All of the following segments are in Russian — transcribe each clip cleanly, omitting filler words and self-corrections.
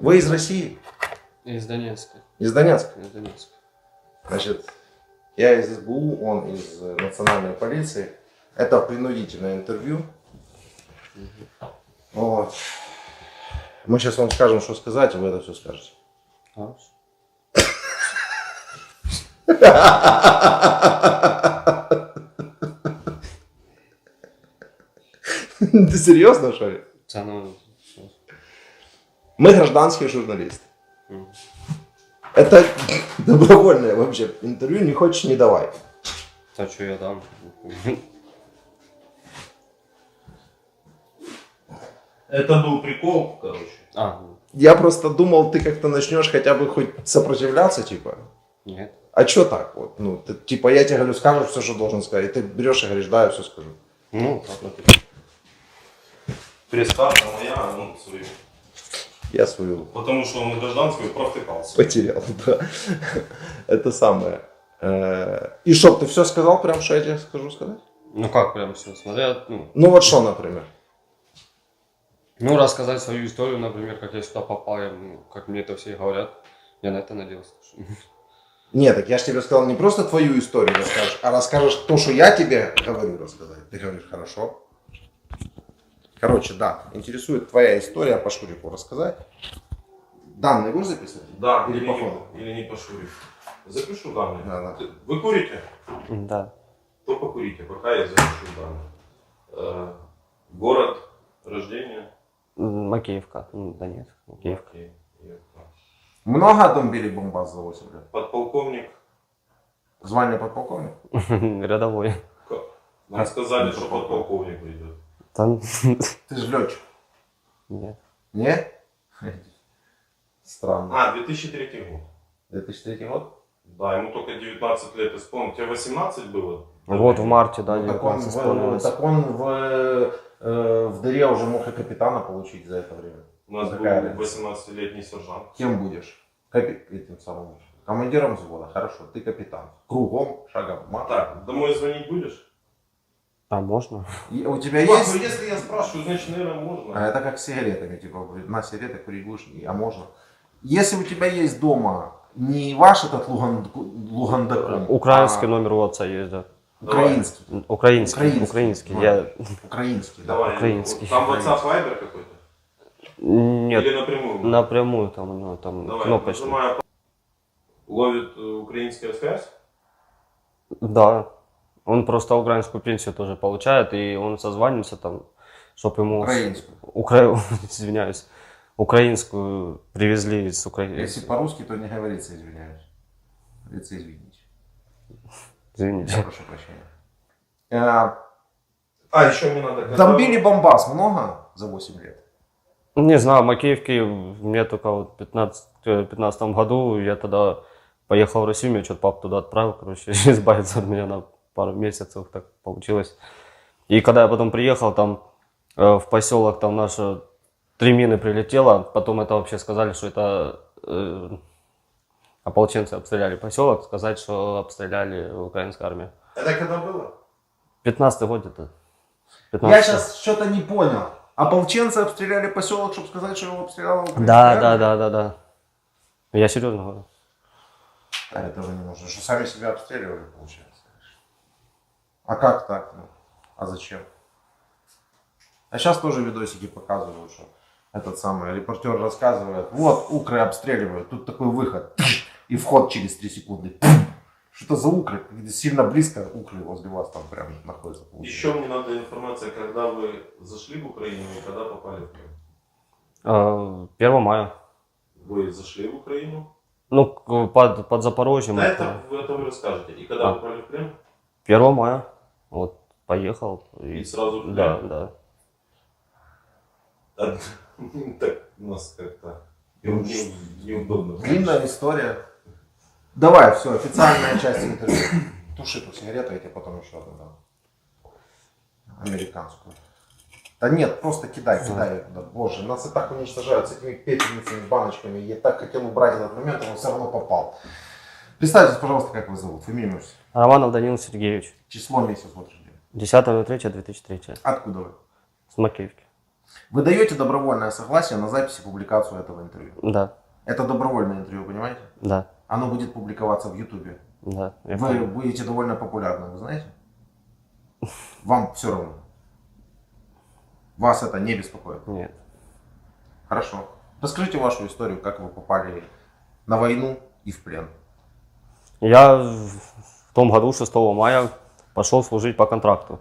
Вы из России? Из Донецка. Из Донецка? Из Донецка. Значит, я из СБУ, он из национальной полиции. Это принудительное интервью. Вот. Мы сейчас вам скажем, что сказать, и вы это все скажете. Хорошо. Ты серьезно, что ли? Мы гражданские журналисты. Это добровольное вообще интервью, не хочешь, не давай. А что я дам? Это был прикол, короче. Я просто думал, ты как-то начнешь хотя бы хоть сопротивляться, типа. Нет. А что так вот? Ну, ты, типа, я тебе говорю, скажешь все, что должен сказать. И ты берешь и говоришь, да, я все скажу. Ну, так вот. Пресс-карта моя, ну, свою. Я свою Потому что он гражданскую провтыкался. потерял, да. Это самое. И что, ты все сказал, прям, что я тебе скажу сказать? Ну как прям все, смотря, Ну вот что, например? Ну, рассказать свою историю, например, как я сюда попал, как мне это все говорят. Я на это надеялся. Нет, так я же тебе сказал, не просто твою историю расскажешь, а расскажешь то, что я тебе говорю рассказать. Ты говоришь, хорошо. Короче, да, интересует твоя история по Шурику рассказать. Данные будешь записывать? Да, Или по ходу? Или не по Шурику. Запишу данные. Да. Вы курите? Да. То покурите, пока я запишу данные. Город рождения? Макеевка. Донецк. Макеевка. Окей. Много отбомбили бомбаз за 8 лет? Подполковник? Звание подполковник? Рядовой. Как? Нам сказали, что подполковник придет. Там... Ты же летчик. Нет. Не? Странно. 2003 год. 2003 год? Да, ему только 19 лет исполнилось. Тебе 18 было? Вот в марте, да, Ну, так он, 19 исполнилось. так он в дыре уже мог и капитана получить за это время. У нас Какая был разница? 18-летний сержант. Кем будешь? Этим самым. Командиром взвода. Хорошо, ты капитан. Кругом, шагом. Так, домой звонить будешь? А можно? У тебя Ну, есть? если я спрашиваю, значит, наверное, можно. А это как с сигаретами, типа, на сигареты курить будешь, а можно. Если у тебя есть дома не ваш этот Лугандаком, Украинский номер у отца есть, да. украинский. Украинский. Украинский. Я... Украинский, да. Давай, украинский. Там WhatsApp Viber какой-то? Нет, Или напрямую? напрямую там у него там Давай, кнопочный. нажимаю. Ловит украинская связь? Да. Он просто украинскую пенсию тоже получает, и он созванивается там, чтобы ему... Украинскую. Извиняюсь. Украинскую привезли из Украины. Если по-русски, то не говорится, извиняюсь. Говорится, извините. Извините. Я прошу прощения. Еще мне надо... Бомбили бомбас много за 8 лет? Не знаю, в Макеевке мне только вот в 2015 году, я тогда поехал в Россию, меня что-то папа туда отправил, короче, избавиться от меня на пару месяцев, так получилось. И когда я потом приехал, там в поселок, там наши 3 мины прилетело, потом это вообще сказали, что это ополченцы обстреляли поселок, сказать, что обстреляли украинская армия. Это когда было? 15-й год это. 15-й. Я сейчас что-то не понял. Ополченцы обстреляли поселок, чтобы сказать, что его обстреляла Украина? Да. Я серьезно говорю. А этого не нужно. Что сами себя обстреливали, получается. А как так? Ну, а зачем? А сейчас тоже видосики показывают, что этот самый репортер рассказывает, вот укры обстреливают, тут такой выход, и вход через 3 секунды. Что за укры? Сильно близко укры возле вас там прям находятся. Еще мне надо информация, когда вы зашли в Украину и когда попали в Крым. 1 мая. Вы зашли в Украину? Ну, под Запорожьем. Да, это вы расскажете. И когда попали в Крым? 1 мая. Вот, поехал. И сразу в Крым? Да. Так у нас как-то неудобно. Длинная история. Давай, все, официальная часть интервью. Туши эту сигарету, я тебе потом еще одну дам. Американскую. Да нет, просто кидай ее туда. Боже, нас и так уничтожают с этими пепельницами, баночками. Я так хотел убрать этот момент, но все равно попал. Представьтесь, пожалуйста, как вас зовут, фамилию. Романов Данил Сергеевич. Число, месяц, год рождения. 10.03.2003. Откуда вы? С Макеевки. Вы даете добровольное согласие на запись и публикацию этого интервью. Да, Это добровольное интервью, понимаете? да, Оно будет публиковаться в Ютубе. да. Я Вы понял. будете довольно популярны, вы знаете? Вам все равно. Вас это не беспокоит. Нет. Хорошо. Расскажите вашу историю, как вы попали на войну и в плен. Я в том году, 6 мая, пошел служить по контракту.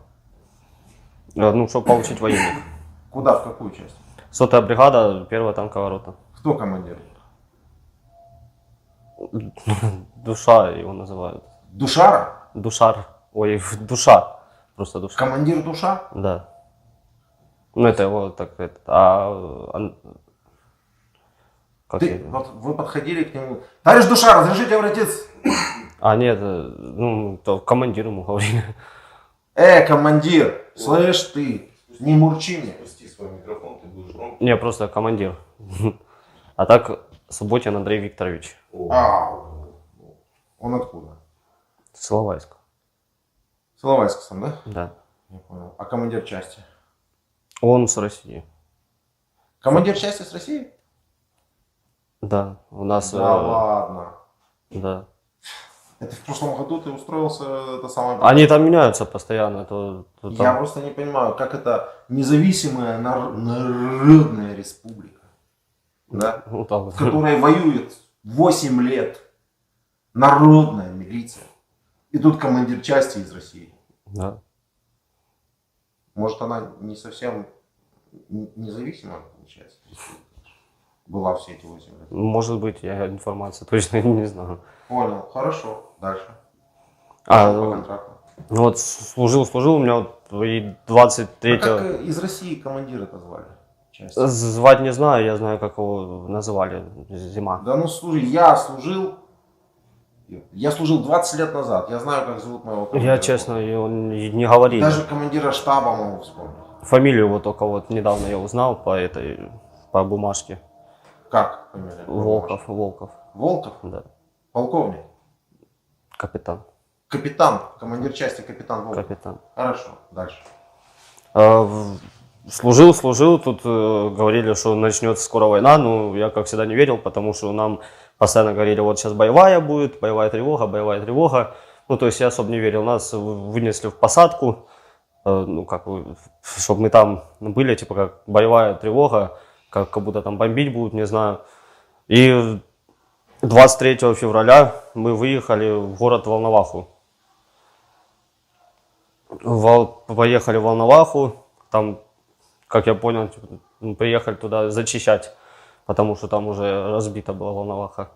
Ну, чтобы получить военник. Куда, в какую часть? 100-я бригада, 1-я танковая рота. Кто командир? Душа его называют. Душара? Душар. Ой, душа. Просто душа. Командир душа? Да. Ну, это его так, как Ты, я- вот вы подходили к нему. Товарищ душа, разрешите обратиться? нет, ну, то командир ему говорили. Командир, слышь ты, не мурчи мне. Пусти свой микрофон, ты будешь громко. Не, просто командир. А так, Субботин Андрей Викторович. Он откуда? С Иловайска. С Иловайска сам, да? Да. Я понял. А командир части? Он с России. Командир части с России? Да, у нас... Да ладно. Да. Это в прошлом году ты устроился, это самое... Они там меняются постоянно. То Я там- просто не понимаю, как это независимая народная республика, да, Ну, так вот. в которой воюет 8 лет народная милиция, и тут командир части из России. Да. Может, она не совсем независимая, получается, республика была все эти 8 лет. Может быть, я информацию точно не знаю. Понял, хорошо, дальше. А, По ну, контракту. ну вот служил, у меня вот и А 23-го... как из России командира-то звали? Части? Звать не знаю, я знаю, как его называли. Зима. Да ну слушай, я служил 20 лет назад, я знаю, как зовут моего командира. Я, честно, его не говорили. Даже командира штаба могу вспомнить. Фамилию вот только вот недавно я узнал по бумажке. Как фамилия? Волков. Волков? Да. Полковник? Капитан. Капитан? Командир части капитан Волков? Капитан. Хорошо, дальше. Служил, тут говорили, что начнется скоро война, но я, как всегда, не верил, потому что нам постоянно говорили, вот сейчас боевая будет, боевая тревога. Ну, то есть я особо не верил. Нас вынесли в посадку, ну, как бы, чтобы мы там были, типа, как боевая тревога, как будто там бомбить будут, не знаю. И 23 февраля мы выехали в город Волноваху. Поехали в Волноваху, там, как я понял, типа, приехали туда зачищать, потому что там уже разбита была Волноваха.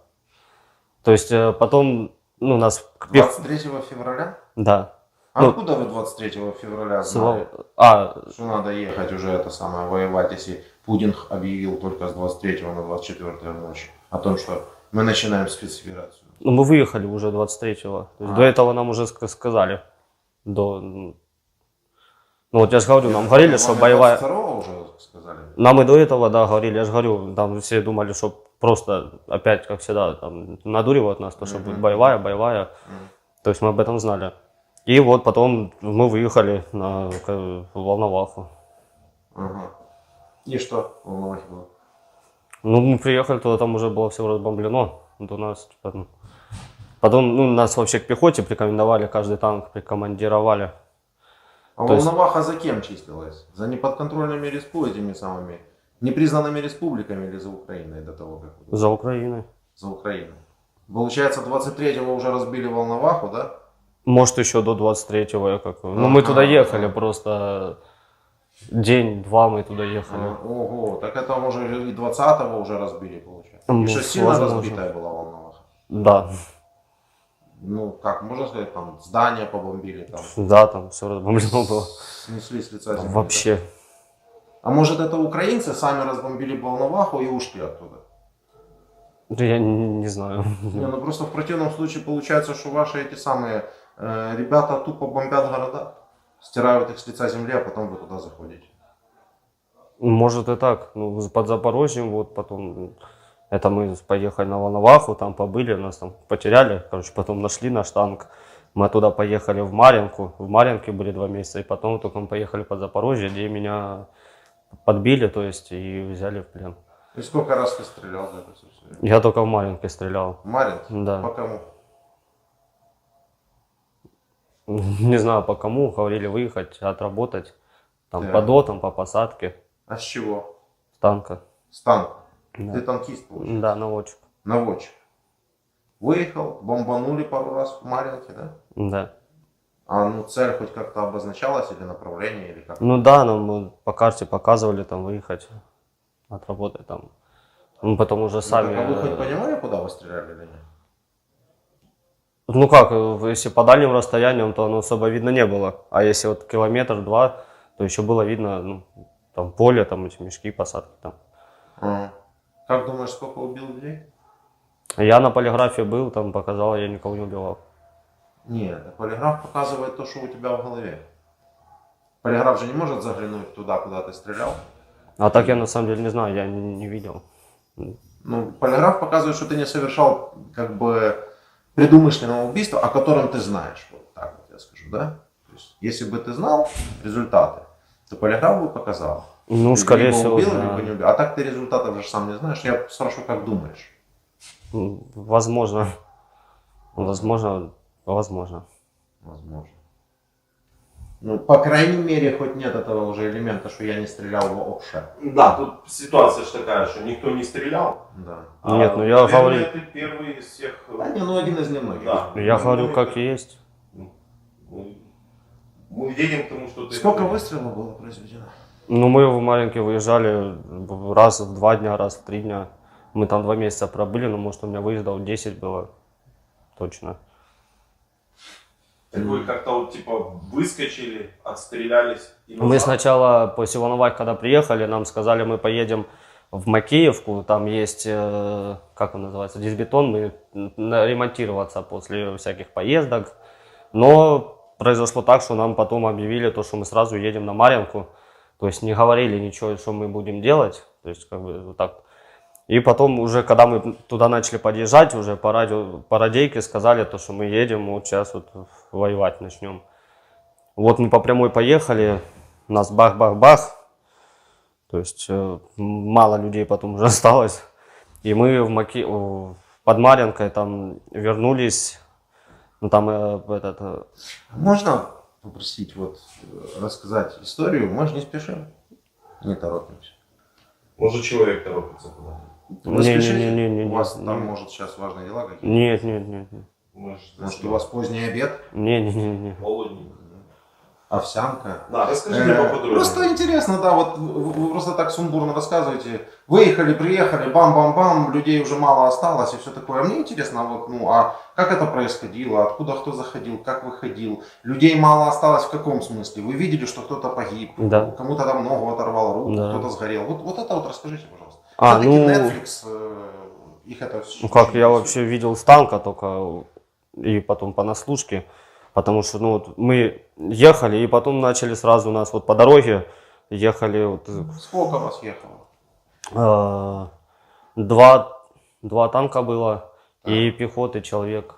То есть потом, ну, нас... 23 февраля? Да. А Ну, откуда вы 23 февраля Слава- знали, что надо ехать уже это самое, воевать, если Путин объявил только с 23 на 24 ночи о том, что мы начинаем спецоперацию? Ну, мы выехали уже 23-го. То есть до этого нам уже сказали. Ну вот я же говорю, нам говорили, что Вам и боевая... 22 уже сказали? Нам и до этого, да, говорили, я же говорю, там все думали, что просто опять, как всегда, там надуривают нас, то, что будет боевая. То есть мы об этом знали. И вот потом мы выехали на Волноваху. Ага. И что в Волновахе было? Ну, мы приехали туда, там уже было все разбомблено. Вот у нас, типа, ну. Потом, ну, нас вообще к пехоте прикомендовали, каждый танк прикомандировали. А То есть- Волноваха за кем числилась? За неподконтрольными республиками самыми, непризнанными республиками или за Украиной до того, как вы- За Украиной. За Украиной. Получается, 23-го уже разбили Волноваху, да? Может, еще до 23-го я как... Ну, мы туда ехали просто день-два мы туда ехали. Ого, так это уже и 20-го уже разбили, получается. Ну, И что, сильно возможно. разбитая была Волноваха? Да, Ну, как, можно сказать, там, здания побомбили, там, да, там все разбомблено было. снесли с лица земли, Вообще. да? А может, это украинцы сами разбомбили Волноваху и ушли оттуда? Я не знаю. Не, ну просто в противном случае получается, что ваши эти самые ребята тупо бомбят города, стирают их с лица земли, а потом вы туда заходите. Может и так. Ну, под Запорожьем, вот потом... Это мы поехали на Волноваху, там побыли, нас там потеряли. Короче, потом нашли наш танк. Мы туда поехали в Марьинку. В Марьинке были 2 месяца. И потом только мы поехали под Запорожье, где меня подбили, то есть, и взяли в плен. И сколько раз ты стрелял за это все время? Я только в Марьинке стрелял. Маринск? Да. По кому? Не знаю по кому, говорили выехать, отработать. Там Так. по дотам, по посадке, А с чего? с танка. С танка. Да. Ты танкист, получается? Да, наводчик. Наводчик. Выехал, бомбанули пару раз в Маринке, да? Да. А ну цель хоть как-то обозначалась или направление, или как? Ну да, нам по карте показывали там выехать, отработать там. Мы потом уже сами... Ну, так, а вы хоть понимали, куда вы стреляли или нет? Ну как, если по дальним расстояниям, то оно особо видно не было. А если вот километр-два, то еще было видно, ну, там поле, там эти мешки, посадки там. Ага. Как думаешь, сколько убил людей? Я на полиграфе был, там показал, я никого не убивал. Нет, полиграф показывает то, что у тебя в голове. Полиграф же не может заглянуть туда, куда ты стрелял. А так я на самом деле не знаю, я не видел. Ну, полиграф показывает, что ты не совершал как бы предумышленного убийства, о котором ты знаешь. Вот так вот я скажу, да? То есть, если бы ты знал результаты, то полиграф бы показал. Ну, Ты скорее либо всего, убил, да. либо не убил. А так ты результатов же сам не знаешь. Я спрашиваю, как думаешь? Возможно. Возможно. Возможно. Ну, по крайней мере, хоть нет этого уже элемента, что я не стрелял вообще. Да, тут ситуация же такая, что никто не стрелял. Да. Нет, ну я наверное, говорю- ты первый из всех. Да не, ну один из немногих. Да. Я Ну, говорю, мы- как есть. Мы едем к тому, что ты... Сколько выстрелов было произведено? Ну, мы в маленькие выезжали раз в 2 дня, раз в 3 дня. Мы там 2 месяца пробыли, но может у меня выездов 10 было. Точно. Так вы как-то вот типа выскочили, отстрелялись и Мы сначала после Волновахи, когда приехали, нам сказали, мы поедем в Макеевку, там есть, как он называется, дисбетон, мы ремонтироваться после всяких поездок. Но произошло так, что нам потом объявили то, что мы сразу едем на Марьинку. То есть не говорили ничего, что мы будем делать. То есть как бы вот так. И потом уже, когда мы туда начали подъезжать, уже по радио, по радейке сказали, то, что мы едем, вот сейчас вот воевать начнем. Вот мы по прямой поехали, нас бах-бах-бах. То есть мало людей потом уже осталось. И мы под Марьинкой там вернулись. Ну там Можно попросить вот рассказать историю? Мы же не спешим, не торопимся. Может, человек торопится куда-то. Вы спешите? Не-не-не. У вас там, может, сейчас важные дела какие-то? Нет. Может, Может, у вас поздний обед? Не. полудень. Овсянка? Да, расскажи мне поподробнее. Просто интересно, да, вот вы просто так сумбурно рассказываете. Выехали, приехали, бам-бам-бам, людей уже мало осталось и все такое. Мне интересно, вот, ну, а как это происходило, откуда кто заходил, как выходил? Людей мало осталось в каком смысле? Вы видели, что кто-то погиб, Да. кому-то там ногу оторвал, руку, Да. кто-то сгорел. Вот это вот расскажите, пожалуйста. А, Все-таки ну- Netflix, их это все. Ну как, я вообще видел с танка только и потом по наслушке. Потому что ну, вот мы ехали и потом начали сразу нас вот по дороге ехали вот, Сколько вас ехало? 2 танка было и пехоты человек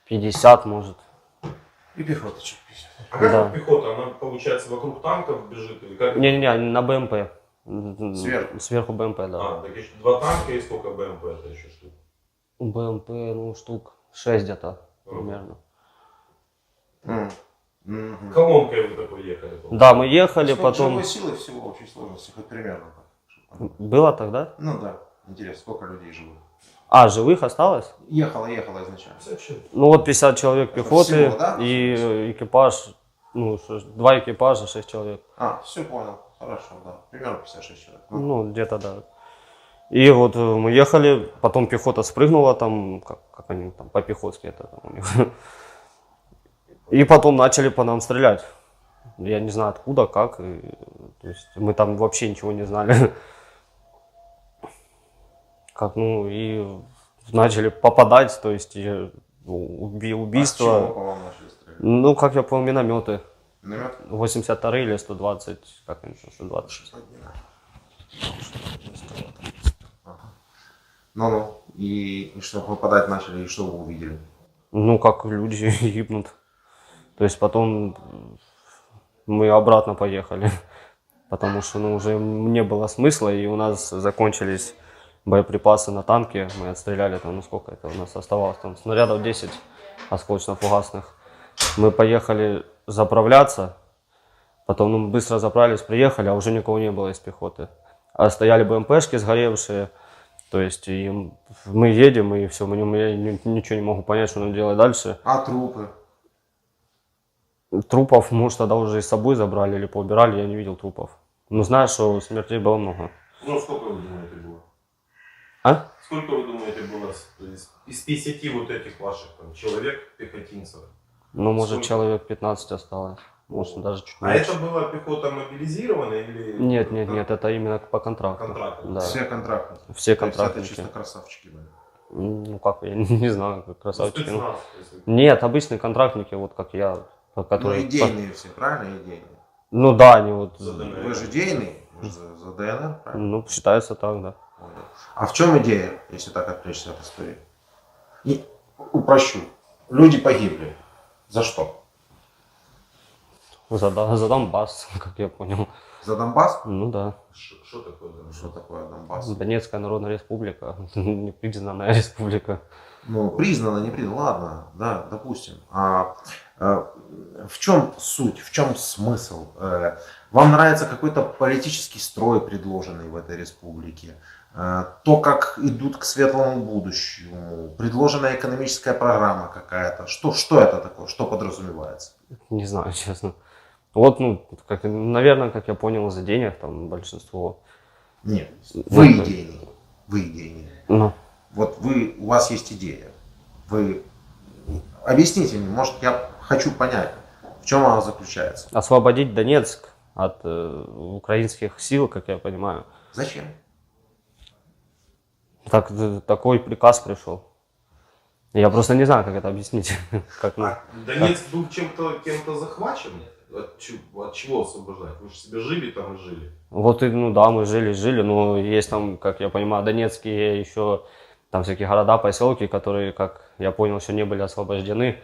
50 может. И пехоточек 50. А как Да. пехота? Она, получается, вокруг танков бежит? Или как? Не, на БМП. Сверху? Сверху БМП, да. А, так еще 2 танка и сколько БМП это еще штук? БМП, ну штук 6 где-то примерно. Мгм. Колонкой вы такой ехали? Да, мы ехали, Сколько потом... живой силы всего в общей сложности, хоть примерно так. чтобы понять. Было тогда? Ну да, интересно, сколько людей живых? А, живых осталось? Ехала изначально. 56. Ну вот 50 человек пехоты всего, да? и экипаж, ну 2 экипажа, 6 человек. А, все понял, хорошо, да. Примерно 56 человек. Ну, Ну, где-то да. И вот мы ехали, потом пехота спрыгнула там, как они там, по-пехотски это там у них. И потом начали по нам стрелять. Я не знаю откуда, как. То есть мы там вообще ничего не знали. Как, ну, и начали попадать, то есть убийство. А с чего по вам начали стрелять? Ну, как я понял, минометы. Миномет? 82 или 120, как они там, 120. Ну-ну. И что, попадать начали, и что вы увидели? Ну, как люди гибнут. То есть потом мы обратно поехали. потому что ну, уже не было смысла, и у нас закончились боеприпасы на танки. Мы отстреляли там, ну сколько это у нас оставалось, там снарядов 10 осколочно-фугасных. Мы поехали заправляться, потом ну, быстро заправились, приехали, а уже никого не было из пехоты. А стояли БМПшки сгоревшие, то есть и мы едем, и все, я ничего не могу понять, что нам делать дальше. А трупы? Трупов, может, тогда уже и с собой забрали или поубирали, я не видел трупов. Но знаю, что смертей было много. Ну, сколько вы думаете было? А? Сколько вы думаете было из 50 вот этих ваших там, человек, пехотинцев? Ну, может, Сколько? человек 15 осталось. Может, даже чуть А меньше. это была пехота мобилизированная или... Нет, это именно по контракту. Контракту. Да. Все контрактники. Все То есть это контрактники. чисто красавчики были. Ну, как, я не знаю, как красавчики. Ну, Спецназ, если- нет, обычные контрактники, вот как я, Ну, которые... идейные все, правильно, идейные? Ну да, они вот... За ДНР. Вы же идейный, вы же за ДНР, правильно? Ну, считается так, да. Понял. А в чем идея, если так отвлечься от истории? И упрощу. Люди погибли. За что? За Донбасс, как я понял. За Донбасс? Ну да. Что такое? Да? Что такое Донбасс? Донецкая Народная Республика, непризнанная республика. Ну, признано, не признано, ладно, да, допустим. В чем суть, в чем смысл? Вам нравится какой-то политический строй, предложенный в этой республике? То, как идут к светлому будущему? Предложенная экономическая программа какая-то? Что это такое? Что подразумевается? Не знаю, честно. Вот, ну, как, наверное, как я понял, из-за денег там большинство. Нет, вы идейный. Вы идейный. Ну, Вот у вас есть идея. Вы объясните мне, может, я хочу понять, в чем она заключается. освободить Донецк от украинских сил, как я понимаю. Зачем? Такой приказ пришел. Я просто не знаю, как это объяснить. Как, ну, Донецк был кем-то захвачен? От чего освобождать? Вы же себе жили там и жили. вот, ну да, мы жили, но есть там, как я понимаю, донецкие еще там всякие города, поселки, которые, как я понял, еще не были освобождены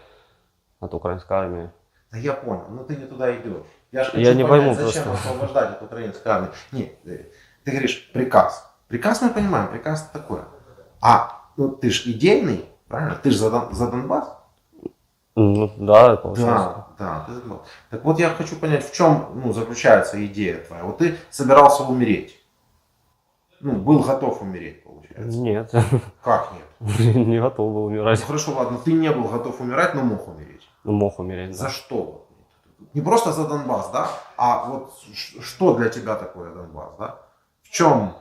от украинской армии. Да я понял, но ты не туда идешь. Я же Я хочу не понять, пойму зачем просто. освобождать от украинской армии. Нет, ты говоришь приказ. Приказ мы понимаем, приказ такое. Ну ты же идейный, правильно? Ты же за Донбасс? Ну да, получается. Да, ты за Донбасс. Так вот я хочу понять, в чем заключается идея твоя. Вот ты собирался умереть. Ну, был готов умереть, получается. Нет, Как нет? не готов был умирать. Ну хорошо, ладно, ты не был готов умирать, но мог умереть. Ну, мог умереть, За да. что? Не просто за Донбасс, да? А вот что для тебя такое Донбасс, да? В чем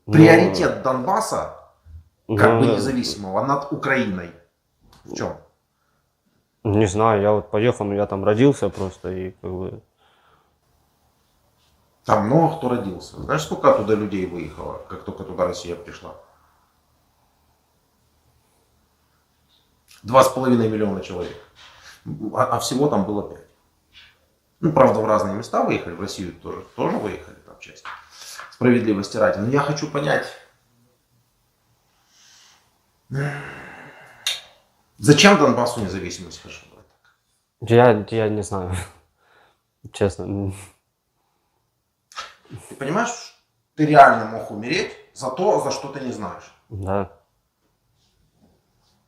приоритет Донбасса, как бы Ну, независимого, над Украиной? В чем? не знаю, я вот поехал, но я там родился просто и как бы... Там много кто родился. Знаешь, сколько оттуда людей выехало, как только туда Россия пришла? 2,5 миллиона человек. А всего там было 5. Ну, правда, в разные места выехали, в Россию тоже выехали, там часть. Справедливости ради. Но я хочу понять, зачем Донбассу независимость, хорошо говоря? Я не знаю, честно. Ты понимаешь, ты реально мог умереть за то, за что ты не знаешь. Да,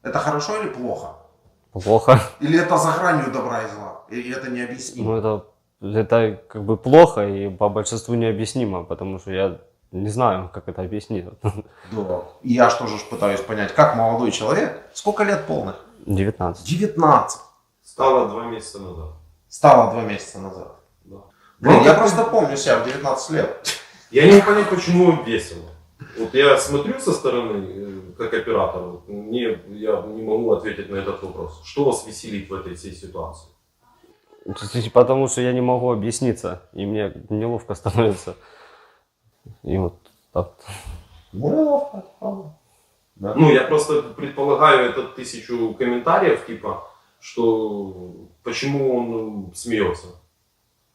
Это хорошо или плохо? плохо. Или это за гранью добра и зла? И это необъяснимо? Ну, это как бы плохо и по большинству необъяснимо, потому что я не знаю, как это объяснить. Да. И я что же пытаюсь понять, как молодой человек, сколько лет полных? 19. 19. Стало 2 месяца назад. Стало 2 месяца назад. Да. Блин, я просто помню себя в 19 лет. Я не могу понять, почему им весело. Вот я смотрю со стороны, как оператор, я не могу ответить на этот вопрос. Что вас веселит в этой всей ситуации? Потому что я не могу объясниться, и мне неловко становится. И вот так. Ну, неловко, это правда. Да. Ну, я просто предполагаю, это 1000 комментариев, типа, что почему он смеется.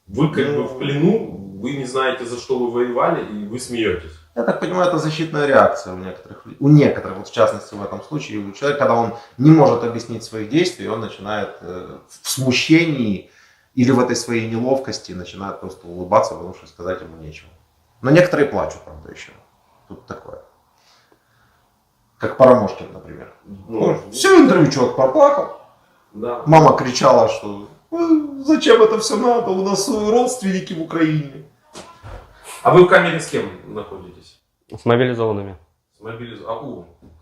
Вы как бы в плену, вы не знаете, за что вы воевали, и вы смеетесь. Я так понимаю, это защитная реакция у некоторых, вот в частности в этом случае, у человека, когда он не может объяснить своих действий, он начинает в смущении Или в этой своей неловкости начинают просто улыбаться, потому что сказать ему нечего. Но некоторые плачут, правда, еще. Тут такое. Как Парамошкин, например. Ну, Все интервью человек проплакал. да. Мама кричала, что зачем это все надо, у нас родственники в Украине. А вы в камере с кем находитесь? С мобилизованными. С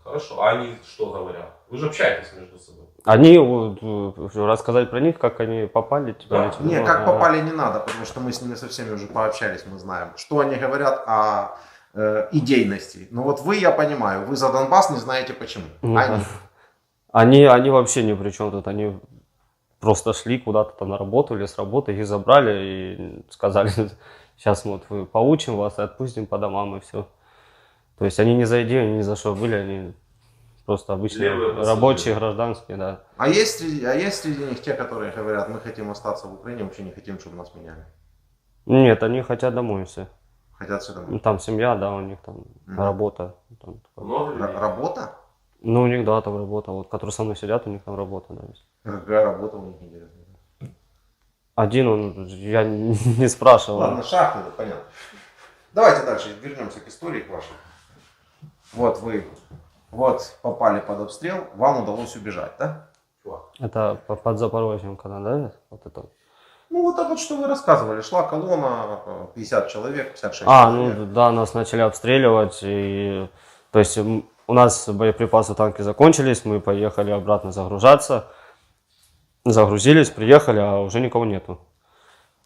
хорошо. А они что говорят? Вы же общаетесь между собой. Они, рассказать про них, как они попали, типа, Да. или чего? Не, как попали не надо, потому что мы с ними со всеми уже пообщались, мы знаем, что они говорят о идейности. Но вот вы, я понимаю, вы за Донбасс не знаете почему. Ну, Они. Они вообще ни при чем тут, они просто шли куда-то там на работу или с работы, их забрали и сказали, сейчас вот мы поучим вас и отпустим по домам и все. То есть они не за идею, ни за что были, они просто обычные Левые пассажиры. рабочие, гражданские, да. А есть среди них те, которые говорят, мы хотим остаться в Украине, вообще не хотим, чтобы нас меняли. Нет, они хотят домой все. Хотят сюда. Ну, там семья, да, у них там работа. Там, такое. Много людей? Работа? Ну, у них, да, там работа. Вот, которые со мной сидят, у них там работа, да. Какая работа у них интересная? Один он, я не спрашивал. Ладно, шахты, понятно. Давайте дальше вернемся к истории к вашей. Вот вы попали под обстрел, вам удалось убежать, да? Это под Запорожьем, когда, да? Вот это. Ну вот так вот, что вы рассказывали. Шла колонна, 50 человек, 56 А, человек. ну да, нас начали обстреливать. И, то есть у нас боеприпасы танки закончились, мы поехали обратно загружаться. Загрузились, приехали, а уже никого нету.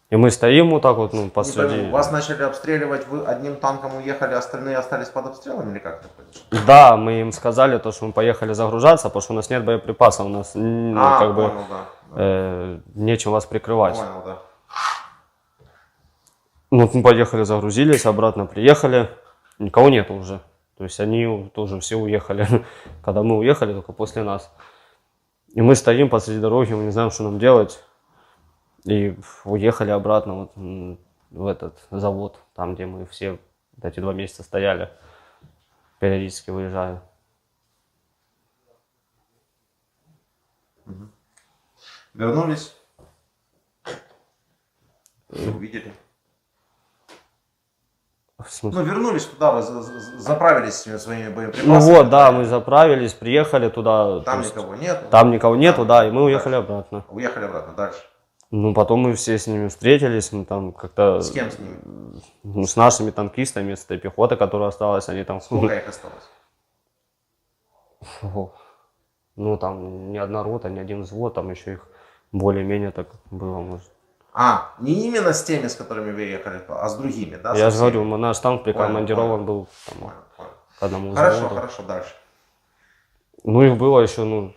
И мы стоим вот так вот, ну, Не посреди... пойму, вас начали обстреливать, вы одним танком уехали, остальные остались под обстрелом или как это произошло? Да, мы им сказали, то, что мы поехали загружаться, потому что у нас нет боеприпасов, у нас ну, как бы понял, да. нечем вас прикрывать. Понял, да. Ну, мы поехали, загрузились, обратно приехали, никого нету уже. То есть они тоже все уехали. Когда мы уехали, только после нас. И мы стоим посреди дороги, мы не знаем, что нам делать. И уехали обратно вот в этот завод, там, где мы все вот эти 2 месяца стояли. Периодически выезжаю. Вернулись. Увидели. В смысле? Ну, вернулись туда, вы заправились своими боеприпасами. Ну вот, да, мы заправились, приехали туда. Там то есть никого нет. Там никого нету, Там да, и никого. мы уехали обратно. Уехали обратно, дальше. Ну, потом мы все с ними встретились, мы там как-то... С кем с ними? Ну, с нашими танкистами, с этой пехотой, которая осталась, они там... Сколько их осталось? Фу. Ну, там ни одна рота, ни один взвод, там еще их более-менее так было, может. А, не именно с теми, с которыми вы ехали, а с другими, да? Я со же говорю, всеми? наш танк прикомандирован был там, Понял, понял. к одному Хорошо, взводу. хорошо, дальше. Ну, их было еще, ну...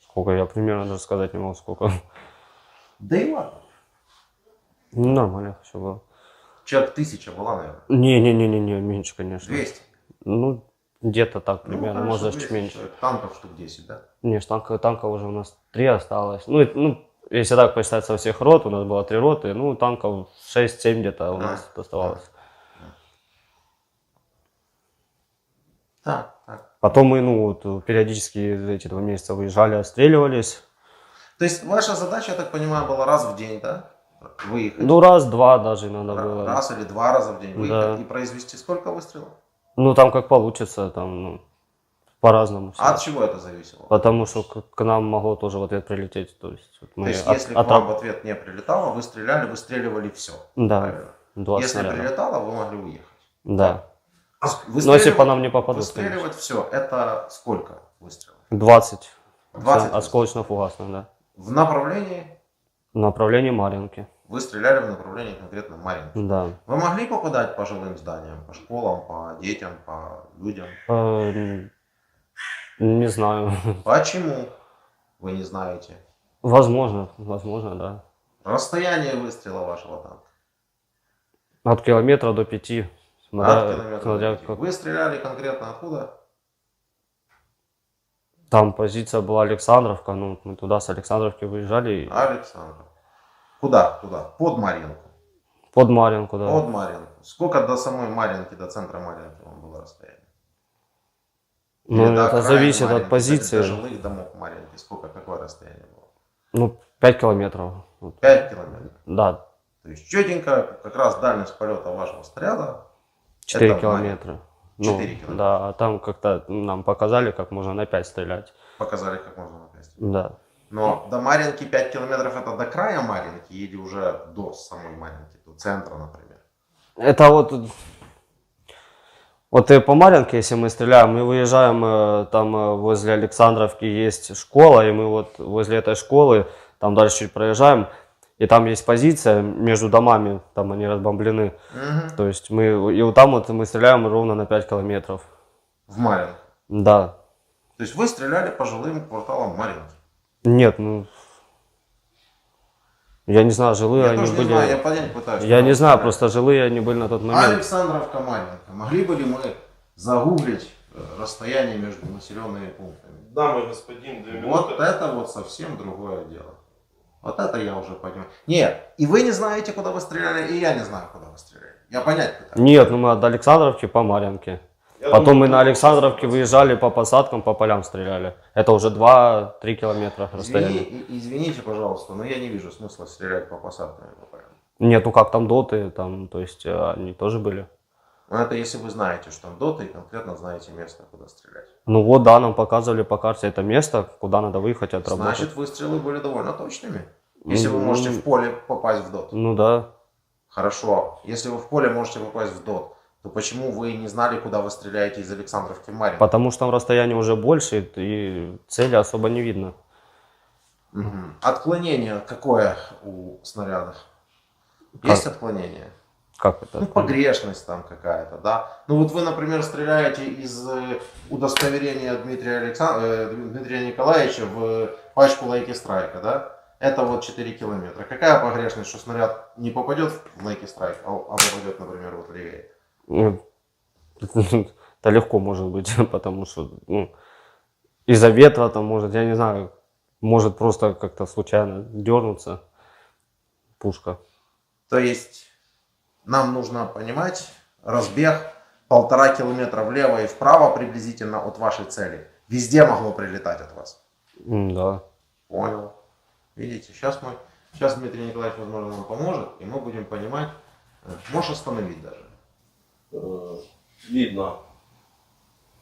Сколько, я примерно даже сказать не могу, сколько. Да и ладно. Ну, нормально все было. Человек 1000 была, наверное. Не, меньше, конечно. 200. Ну, где-то так примерно, Ну, может, хорошо, даже чуть 200 меньше. человек. Танков штук 10, да? Не, танков уже у нас 3 осталось. Ну, если так посчитать со всех рот, у нас было 3 роты, ну, танков 6-7 где-то у нас оставалось. Так. Потом мы, ну, вот, периодически эти 2 месяца выезжали, отстреливались. То есть ваша задача, я так понимаю, была раз в день, да? Выехать. Ну, раз-два даже иногда было. Раз или 2 раза в день выехать Да. и произвести сколько выстрелов? Ну, там как получится, там, ну, по-разному всё. А от чего это зависело? Потому что к нам могло тоже в ответ прилететь. То есть, вот мы То есть, от- если к вам в ответ не прилетало, вы стреляли, выстреливали все. Да, Правильно? 20 Если снарядов. прилетало, вы могли уехать. Да. Выстреливать- Но если по нам не попадут, конечно. Выстреливать все, это сколько выстрелов? 20. 20 Осколочно-фугасно, да. В направлении, В направлении Марьинки. вы стреляли в направлении конкретно Маринки. Да. Вы могли попадать по жилым зданиям, по школам, по детям, по людям? Не знаю. Почему? Вы не знаете. Возможно, да. Расстояние выстрела вашего танка. От километра до 5. От Смотря, километра смотря до 5. как... Вы стреляли конкретно откуда? Там позиция была Александровка, ну, мы туда с Александровки выезжали. И Александр. Куда? Туда. Под Маринку. под Марьинку, да. Под Маринку. Сколько до самой Маринки, до центра Маринки вам было расстояние? Ну, Или до это окраин зависит Марьинки, от позиции. До жилых домов Маринки. Сколько, какое расстояние было? Ну, 5 километров. Вот. 5 километров. Да, То есть четенько, как раз дальность полета вашего снаряда. 4 это километра. 4 Ну, километра. да, а там как-то нам показали, как можно на 5 стрелять. Показали, как можно напасть. Да. Но до Марьинки 5 километров это до края Марьинки или уже до самой Марьинки, до центра, например? Это вот и по Марьинке, если мы стреляем, мы выезжаем, там возле Александровки есть школа, и мы вот возле этой школы, там дальше чуть проезжаем, и там есть позиция между домами, там они разбомблены. Мгм. То есть и вот там вот мы стреляем ровно на 5 километров. В Марьинку. Да. То есть вы стреляли по жилым кварталам Марьинки? Нет, ну, я не знаю, жилые Я они тоже не были. знаю, я понять пытаюсь. Я куда не вы знаю, стреляли. просто жилые они были на тот момент. Александровка, Марьинка. Могли бы ли мы загуглить расстояние между населенными пунктами? Да, мой господин, 2 Вот минуты. это вот совсем другое дело. Вот это я уже понимаю. Нет, и вы не знаете, куда вы стреляли, и я не знаю, куда вы стреляли. Я понять пытаюсь. Нет, ну мы от Александровки по Марьинке. Я Потом думаю, мы на это Александровке просто- выезжали по посадкам, по полям стреляли. Это уже 2-3 километра расстояния. Извините, пожалуйста, но я не вижу смысла стрелять по посадкам и по полям. Нет, ну как там доты, там, то есть они тоже были. Но это если вы знаете, что там доты, и конкретно знаете место, куда стрелять. Ну вот, да, нам показывали по карте это место, куда надо выехать, отработать. Значит, выстрелы были довольно точными. Если вы Ну, можете в поле попасть в дот. Ну да. Хорошо. Если вы в поле можете попасть в дот, то почему вы не знали, куда вы стреляете из Александровки в Марьинку? Потому что там расстояние уже больше, и цели особо не видно. Мгм. Отклонение какое у снаряда? Как? Есть отклонение? Как это? Ну, погрешность там какая-то, да. Ну, вот вы, например, стреляете из удостоверения Дмитрия Николаевича в пачку Лейки Страйка, да? Это вот 4 километра. Какая погрешность, что снаряд не попадет в Лейки Страйк, а попадет, например, вот левее? Ну, это легко может быть, потому что ну, из-за ветра там может, я не знаю, может просто как-то случайно дернуться пушка. То есть нам нужно понимать разбег 1,5 километра влево и вправо приблизительно от вашей цели. Везде могло прилетать от вас. Да. Понял. Видите, сейчас Дмитрий Николаевич, возможно, нам поможет, и мы будем понимать, можешь остановить даже. Видно,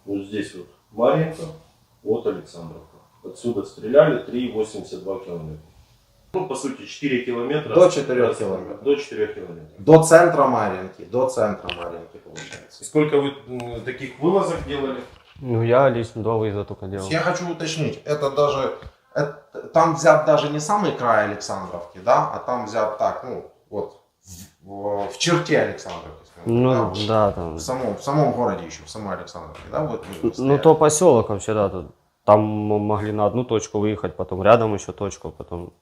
вот здесь вот Марьинка, вот Александровка. Отсюда стреляли 3,82 километра. Ну, по сути, 4 километра. До 4 километров. До 4 километров. До центра Марьинки получается. Сколько вы таких вылазок делали? Ну я лично 2 выезда только делал. Я хочу уточнить, там взят даже не самый край Александровки, да, а там взят так, ну, вот, в черте Александровки. скажем Ну так, да, там. в самом городе еще, в самой Александровке, да, вот. вы Ну стояли. то поселок вообще, да, там мы могли на одну точку выехать, потом рядом еще точку, потом.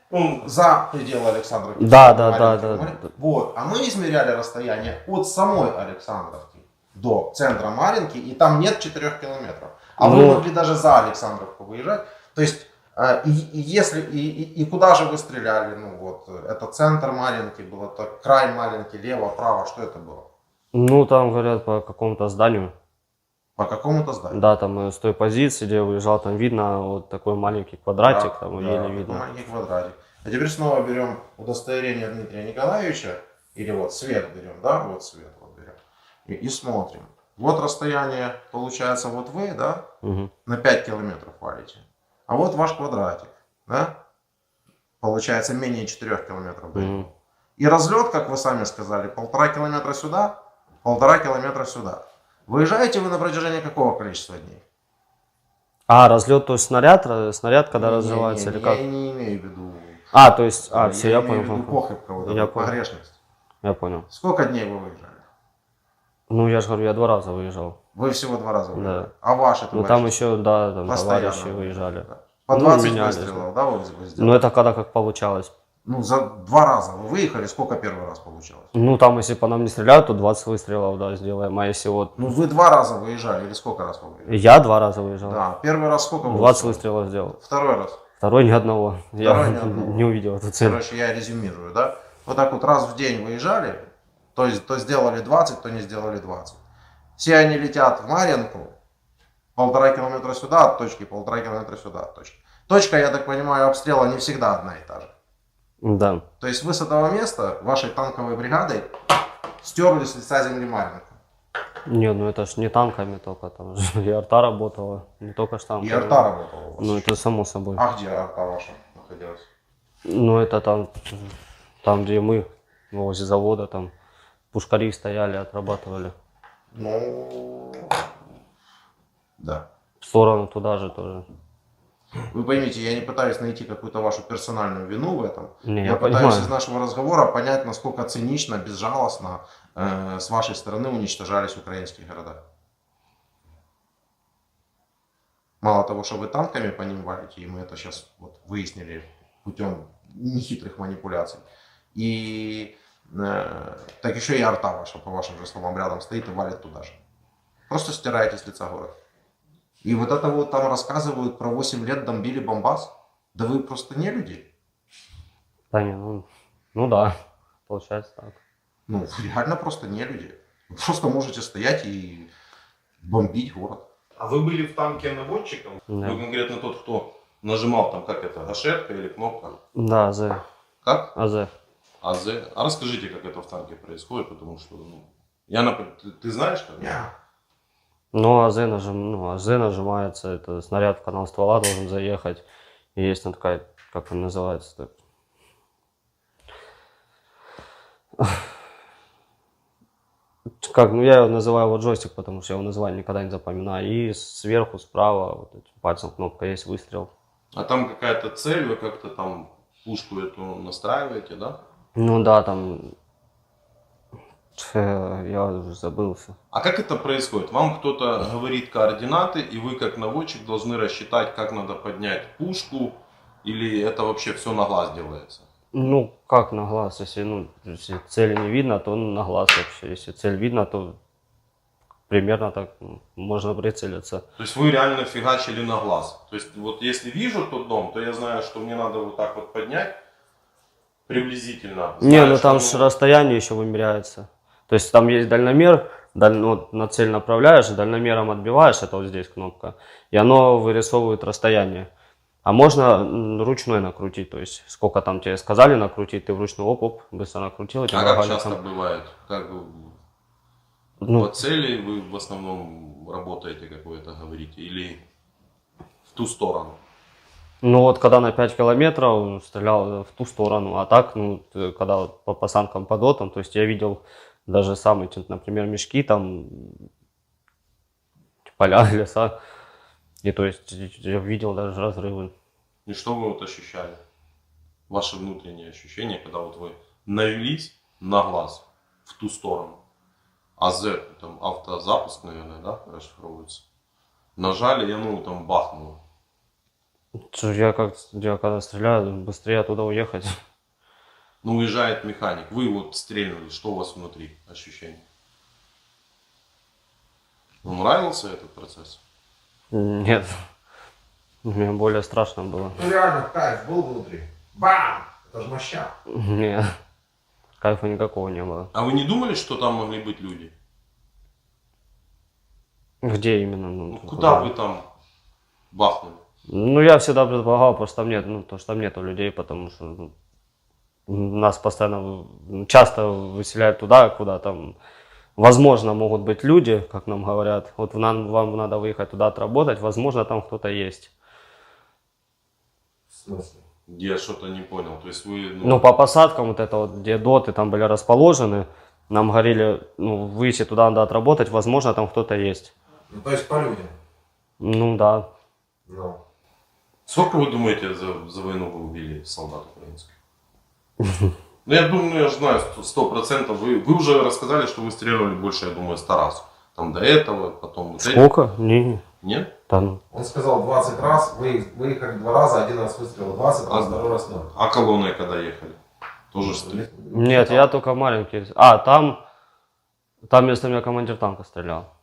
Ну, За пределы Александровки. Да, Маленький да, да, Марьин. да. Вот, а мы измеряли расстояние от самой Александровки до центра Марьинки, и там нет 4 километров. А вы Ну. могли даже за Александровку выезжать. То есть, и куда же вы стреляли? Ну вот, это центр Марьинки был, это край Марьинки, лево, право, что это было? Ну там говорят по какому-то зданию. По какому-то зданию. Да, там с той позиции, где я выезжал, там видно вот такой маленький квадратик, там Да, еле такой видно. маленький квадратик. А теперь снова берем удостоверение Дмитрия Николаевича, или вот свет берем, да, вот свет вот берем, и смотрим. Вот расстояние, получается, вот вы, да, Мгм. на 5 километров валите. А вот ваш квадратик, да, получается менее 4 километров до него. Мгм. И разлет, как вы сами сказали, 1,5 километра сюда, 1,5 километра сюда. Выезжаете вы на протяжении какого количества дней? А, разлет, то есть снаряд когда Не, разрывается не, или как? Я не имею в виду. А, то есть, все, я имею в понял. виду похибка, вот Я эта понял. погрешность. Я понял. Сколько дней вы выезжали? Ну, я же говорю, я 2 раза выезжал. Вы всего 2 раза выезжали. Да. А ваши Ну, товарищи? там еще, да, там Постоянно товарищи выезжали. Да. По Ну, 20 менялись, выстрелов, да, вы сделали? Ну, это когда как получалось. Ну, за 2 раза вы выехали, сколько первый раз получалось? Ну, там, если по нам не стреляют, то 20 выстрелов, да, сделаем. А если вот... Ну, вы 2 раза выезжали или сколько раз вы выезжали? Я 2 раза выезжал. Да, первый раз сколько вы 20 выстрелили? выстрелов сделал. Второй раз. Второй ни одного. Я Второй ни одного. не увидел эту цель. Короче, я резюмирую, да? Вот так вот раз в день выезжали, то есть то сделали 20, то не сделали 20. Все они летят в Марьинку, 1,5 километра сюда от точки, 1,5 километра сюда от точки. точка, я так понимаю, обстрела не всегда одна и та же. Да. То есть вы с этого места, вашей танковой бригадой, стерли с лица земли Марьинку. Не, ну это ж не танками только, там же и арта работала, не только ж танками. И арта работала у вас. Ну это само собой. А где арта ваша находилась? Ну это там где мы, возле завода, там пушкари стояли, отрабатывали. Ну, да. В сторону туда же тоже. Вы поймите, я не пытаюсь найти какую-то вашу персональную вину в этом. Не, Я я пытаюсь понимаю. из нашего разговора понять, насколько цинично, безжалостно с вашей стороны уничтожались украинские города. Мало того, что вы танками по ним валите, и мы это сейчас вот выяснили путем нехитрых манипуляций, и так еще и арта ваша, по вашим же словам, рядом стоит и валит туда же. Просто стираете с лица город. И вот это вот там рассказывают про 8 лет бомбили Бомбас. Да вы просто не люди. Да не, ну да, получается так. Ну, вы реально просто не люди. Вы просто можете стоять и бомбить город. А вы были в танке наводчиком? Да. Вы конкретно тот, кто нажимал там, как это, гашетка или кнопка? Да, АЗ. Как? АЗ. АЗ. А расскажите, как это в танке происходит, потому что, ну, ты знаешь, как? Я. Ну, АЗ нажимается, это снаряд в канал ствола должен заехать. И есть там такая, как он называется, как, ну я его называю вот джойстик, потому что я его название никогда не запоминаю. И сверху, справа, вот этим пальцем кнопка есть, выстрел. А там какая-то цель, вы как-то там пушку эту настраиваете, да? Ну да, там, я уже забылся. А как это происходит? Вам кто-то говорит координаты, и вы как наводчик должны рассчитать, как надо поднять пушку, или это вообще все на глаз делается? Ну, как на глаз, если цели не видно, то на глаз вообще. Если цель видно, то примерно так можно прицелиться. То есть вы реально фигачили на глаз. То есть вот если вижу тот дом, то я знаю, что мне надо вот так вот поднять приблизительно. Не, Знаю, ну там что, же расстояние еще вымеряется. То есть там есть дальномер, вот на цель направляешь, и дальномером отбиваешь, это вот здесь кнопка, и оно вырисовывает расстояние. А можно ручной накрутить, то есть сколько там тебе сказали накрутить, ты вручную оп-оп, быстро накрутил. А как рогаликом. часто бывает? Как Ну, по цели вы в основном работаете, как вы это говорите, или в ту сторону? Ну вот когда на 5 километров стрелял в ту сторону, а так, ну, когда вот по посадкам по дотам, то есть я видел даже самые, например, мешки, там, поля, леса, и то есть я видел даже разрывы. И что вы вот ощущали? Ваши внутренние ощущения, когда вот вы навелись на глаз в ту сторону. АЗ, там автозапуск, наверное, да, расшифровывается. Нажали, и оно там бахнуло. Я когда стреляю, быстрее оттуда уехать. Ну, уезжает механик. Вы вот стрельнули, что у вас внутри ощущения? Ну, нравился этот процесс? Нет, мне более страшно было. Ну реально, кайф был внутри. Бам! Это ж моща. Нет, кайфа никакого не было. А вы не думали, что там могли быть люди? Где именно? Ну, куда вы там бахнули? Ну, я всегда предполагал, потому что там нет, то, что там нету людей, потому что нас постоянно, часто выселяют туда, куда там, возможно, могут быть люди, как нам говорят. Вот вам надо выехать туда отработать, возможно, там кто-то есть. В смысле? Я что-то не понял. То есть вы... Ну, по посадкам, вот это вот, где доты там были расположены, нам говорили, ну, выйти туда надо отработать, возможно, там кто-то есть. Ну, то есть по людям. Ну, да. Ну. Сколько вы думаете за войну вы убили солдат украинских? Ну, я думаю, я же знаю, 100%. Вы уже рассказали, что вы стреляли больше, я думаю, 100 раз. Там до этого, потом... вот эти. Сколько? Не, Нет? там, Он сказал 20 раз, выехали 2 раза, 1 раз выстрелил 20 раз, 2 раз 0. А колонной когда ехали? Тоже стреляли? нет, я только маленький. А, там вместо меня командир танка стрелял.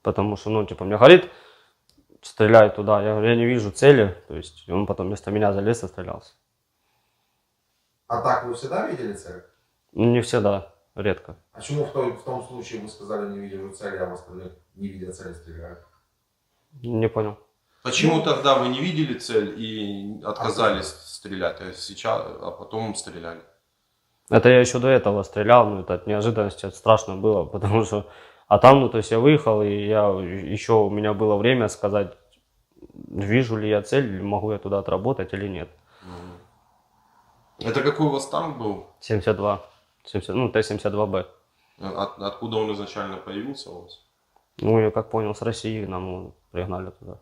Потому что, ну, типа, мне говорит, стреляй туда. Я говорю, я не вижу цели. То есть он потом вместо меня залез и стрелялся. А так вы всегда видели цель? Ну, не всегда, редко. А почему в том случае вы сказали, не видели цели, а в остальных не видя цели стреляют? Не понял. Почему тогда вы не видели цель и отказались стрелять, а потом стреляли? Это я еще до этого стрелял, ну это от неожиданности страшно было, потому что... А там, ну то есть я выехал, и еще у меня было время сказать, вижу ли я цель, или могу я туда отработать или нет. Это какой у вас танк был? 72, ну Т-72Б. Откуда он изначально появился у вас? Ну я как понял, с России нам его пригнали туда.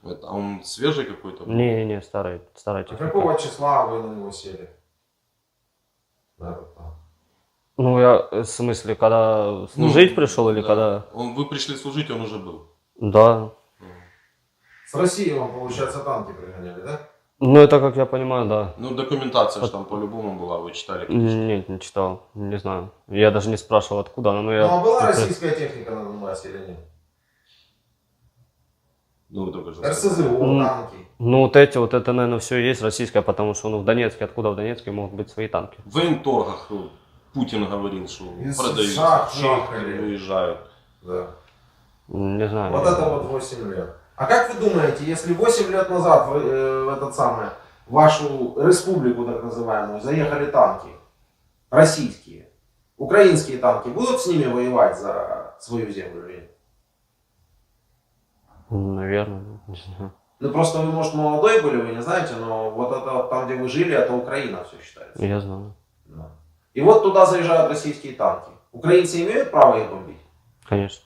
А он свежий какой-то был? Не, старая А техника. какого числа вы на него сели? На этот танк? Ну я, в смысле, когда служить пришел или да. когда... Вы пришли служить, он уже был. Да. С России вам, получается, танки пригоняли, да? Ну это, как я понимаю, да. Ну, документация же там по-любому была, вы читали. Нет, не читал, не знаю. Я даже не спрашивал, откуда она, но я... Ну, а была российская техника на Донбассе или нет? Ну, вы только же РСЗО, танки. Ну вот эти, вот это, наверное, все есть российское, потому что ну, в Донецке, откуда в Донецке могут быть свои танки? В военторгах Путин говорил, что Из продают, шахт шахты выехали. выезжают. Да. Не знаю. Вот это вот 8 лет. А как вы думаете, если 8 лет назад в этот самый, вашу республику, так называемую, заехали танки, российские, украинские танки, будут с ними воевать за свою землю или нет? Наверное, не знаю. Ну просто вы, может, молодой были, вы не знаете, но вот это там, где вы жили, это Украина все считается. Я знаю. Да. И вот туда заезжают российские танки. Украинцы имеют право их бомбить? Конечно.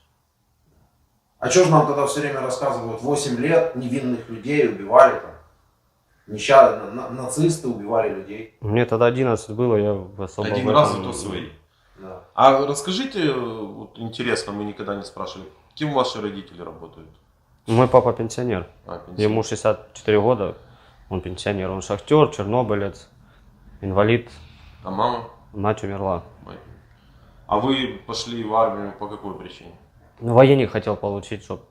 А что же нам тогда все время рассказывают, 8 лет невинных людей убивали там? Нацисты убивали людей. Мне тогда 11 было, я особо... Один в этом- раз зато свои. Да. А расскажите, вот интересно, мы никогда не спрашивали, кем ваши родители работают? Мой папа пенсионер. Пенсионер. Ему 64 года. Он пенсионер. Он шахтер, чернобылец, инвалид. А мама? Мать умерла. Мать. А вы пошли в армию по какой причине? Ну, военник хотел получить, чтобы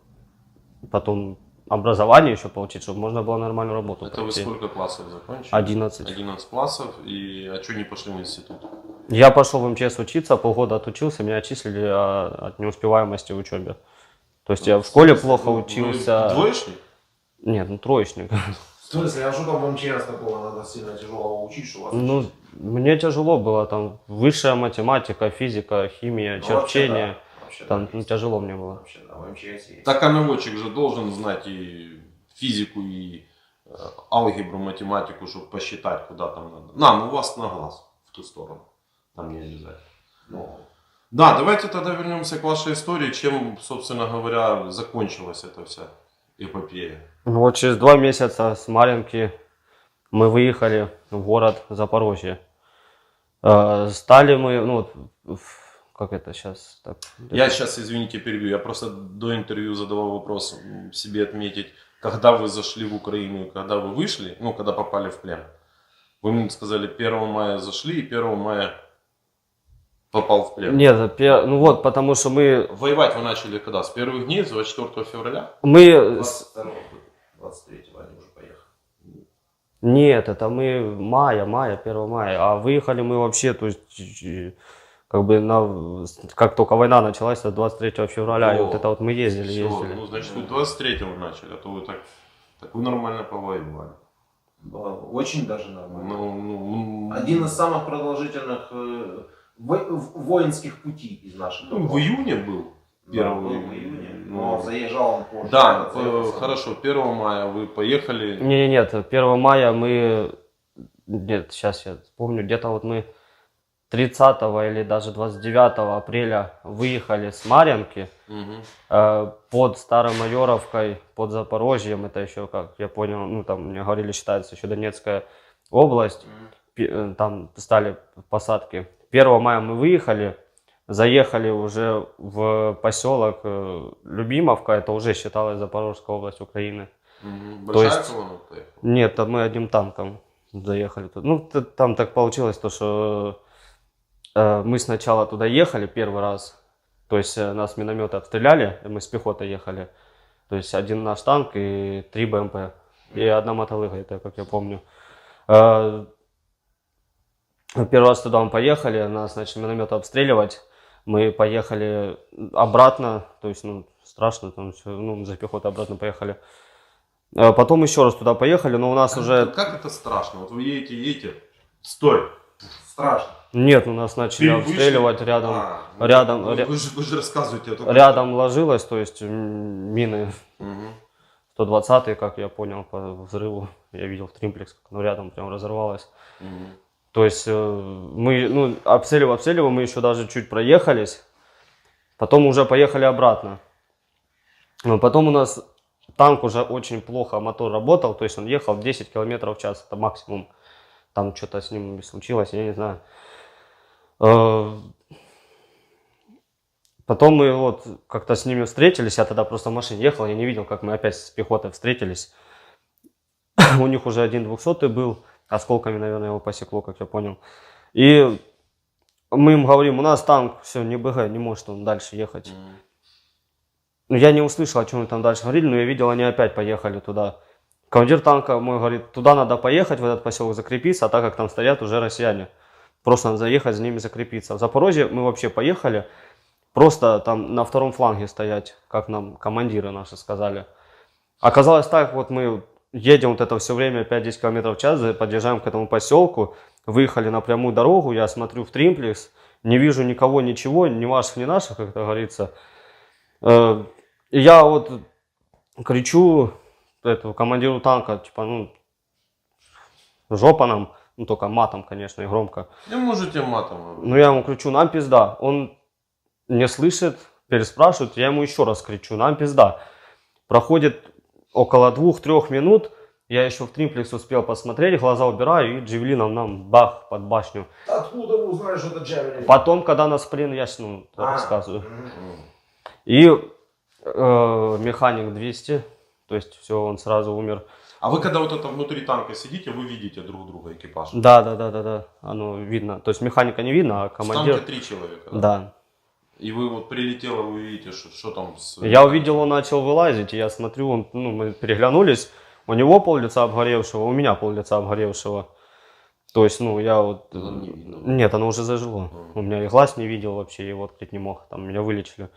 потом образование еще получить, чтобы можно было нормальную работу Это вы пройти. сколько классов закончили? 11. 11 классов. А что не пошли в институт? Я пошел в МЧС учиться, полгода отучился, меня отчислили от неуспеваемости в учебе. То есть я в школе плохо Вы учился. двоечник? Нет, ну троечник. В смысле, а что там в МЧС такого надо сильно тяжелого учить, что у вас? Ну, мне тяжело было, там высшая математика, физика, химия, Ну, черчение. Вообще, Там да. ну, тяжело мне было. Вообще, да, в МЧС есть. Так а наводчик же должен знать и физику, и алгебру, математику, чтобы посчитать, куда там надо. Ну у вас на глаз в ту сторону. Там не обязательно. Ну, Да, давайте тогда вернемся к вашей истории, чем, собственно говоря, закончилась эта вся эпопея. Ну, вот через 2 месяца с Марьинки мы выехали в город Запорожье. Стали мы, ну, как это сейчас? Так, Я сейчас, извините, перебью, я просто до интервью задавал вопрос себе отметить, когда вы зашли в Украину и когда вы вышли, ну, когда попали в плен. Вы мне сказали, 1 мая зашли и 1 мая попал в плен. Нет, ну вот, потому что мы... Воевать вы начали когда? С первых дней, с 24 февраля? Мы... 22-го, 23-го они уже поехали. Нет, это мы мая, 1 мая. А выехали мы вообще, то есть, как бы, как только война началась, это 23 февраля, и вот это вот мы ездили, Всё, ездили. ну, значит, вы 23-го начали, а то вы так вы нормально повоевали. Очень даже нормально. Ну, Один из самых продолжительных воинских путей из наших. ну, в июне был. Да, Первый, был в июне, ну, но заезжал он позже. Да, Заехал хорошо, 1 мая вы поехали. Нет, 1 мая мы... Нет, сейчас я вспомню, где-то вот мы 30 или даже 29 апреля выехали с Марьинки Мгм. под Старомайоровкой, под Запорожьем, это еще, как я понял, ну там мне говорили, считается еще Донецкая область, там стали посадки. 1 мая мы выехали, заехали уже в поселок Любимовка, это уже считалось Запорожская область Украины. Мгм. То Большая есть- колонна поехала? Нет, там мы одним танком заехали. Ну, там так получилось, то, что мы сначала туда ехали первый раз, то есть нас с миномета обстреляли, и мы с пехотой ехали. То есть 1 наш танк и 3 БМП, и 1 мотолыга, это как я помню. Первый раз туда мы поехали, нас начали миномета обстреливать. Мы поехали обратно, то есть, ну, страшно, там все, ну, за пехотой обратно поехали. Потом еще раз туда поехали, но у нас уже... Как это страшно? Вот вы едете, стой. Страшно. Нет, у нас начали Ты вышли? обстреливать рядом. Ну, Рядом, Вы же рассказываете. рядом ложилось, то есть мины Мгм. 120-е, как я понял по взрыву. Я видел в тримплекс, как оно рядом прям разорвалось. Мгм. То есть мы, ну, обстреливаем, мы еще даже чуть проехались. Потом уже поехали обратно. Но потом у нас танк уже очень плохо, мотор работал. То есть он ехал 10 километров в час, это максимум. Там что-то с ним случилось, я не знаю. Потом мы вот как-то с ними встретились, я тогда просто в машине ехал, я не видел, как мы опять с пехотой встретились. У них уже 1 200-й был, осколками, наверное, его посекло, как я понял. И мы им говорим, у нас танк, все, не БГ, не может он дальше ехать. Ну, я не услышал, о чем они там дальше говорили, но я видел, они опять поехали туда. Командир танка мой говорит, туда надо поехать, в этот поселок закрепиться, а так как там стоят уже россияне. Просто надо заехать, за ними закрепиться. В Запорожье мы вообще поехали, просто там на втором фланге стоять, как нам командиры наши сказали. Оказалось так, вот мы едем вот это все время 5-10 км в час, подъезжаем к этому поселку, выехали на прямую дорогу, я смотрю в тримплекс, не вижу никого, ничего, ни ваших, ни наших, как это говорится. И я вот кричу этому командиру танка, типа, ну, жопа нам, ну, только матом, конечно, и громко. Не можете матом говорить. Ну, я ему кричу, нам пизда. Он не слышит, переспрашивает, я ему еще раз кричу, нам пизда. Проходит около 2-3 минут, я еще в тримплекс успел посмотреть, глаза убираю, и джавелином нам бах под башню. Откуда вы узнали, что это Джавелин? Потом, когда нас в плен, я ну, рассказываю. Мгм. И механик 200, то есть все, он сразу умер. А вы когда вот это внутри танка сидите, вы видите друг друга, экипаж? Да, оно видно. То есть механика не видно, а В командир... танке 3 человека, да? Да. И вы вот прилетело, вы видите, что там с... Я увидел, он начал вылазить, и я смотрю, он, ну, мы переглянулись, у него пол-лица обгоревшего, у меня пол-лица обгоревшего. То есть, ну, я вот... Не видно. Нет, оно уже зажило. У меня и глаз не видел вообще, его открыть не мог, там меня вылечили.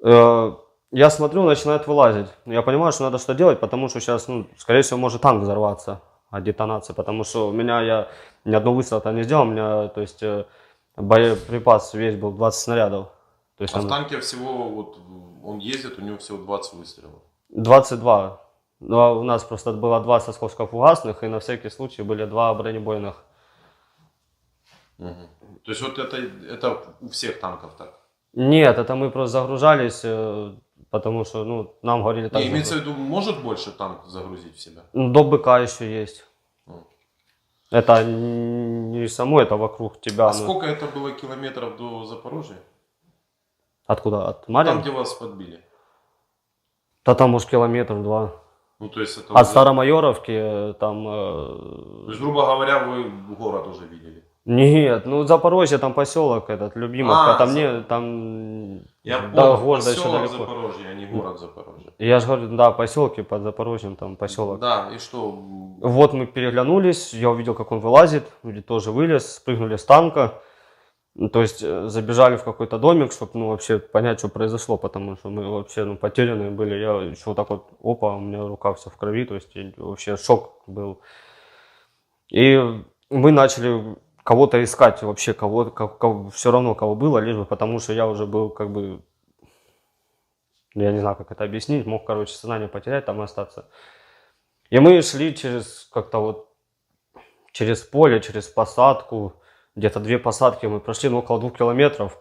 Я смотрю, начинает вылазить. Я понимаю, что надо что делать, потому что сейчас, ну, скорее всего, может танк взорваться от детонации, потому что у меня, я ни одного выстрела не сделал, у меня, то есть, боеприпас весь был 20 снарядов. То есть А в он танке всего, вот, он ездит, у него всего 20 выстрелов. 22. Но у нас просто было 2 осколков-фугасных, и на всякий случай были 2 бронебойных. Мгм. То есть вот это у всех танков так? Нет, это мы просто загружались, потому что, ну, нам говорили так. Не, имеется в виду, может больше танк загрузить в себя? Ну, до БК еще есть. Мгм. Это не само, это вокруг тебя. А ну. сколько это было километров до Запорожья? Откуда? От Марьина? Там, где вас подбили? Да там, может, километр 2. Ну, то есть это От уже- Старомайоровки там... То есть, грубо говоря, вы город уже видели? Нет, ну Запорожье, там поселок этот, Любимовка, А, там не, там Я до понял, города еще поселок далеко. Запорожье, а не город Запорожье. Я же говорю, да, поселки под Запорожьем, там поселок. Да, и что? Вот мы переглянулись, я увидел, как он вылазит, люди тоже вылез, спрыгнули с танка. Ну, то есть забежали в какой-то домик, чтобы, ну, вообще понять, что произошло, потому что мы вообще, ну, потерянные были. Я еще вот так вот, опа, у меня рука вся в крови, то есть вообще шок был. И мы начали кого-то искать вообще, кого все равно кого было, лишь бы, потому что я уже был как бы, я не знаю, как это объяснить, мог, короче, сознание потерять, там и остаться. И мы шли через как-то вот, через поле, через посадку, где-то 2 посадки мы прошли, ну, около 2 километров,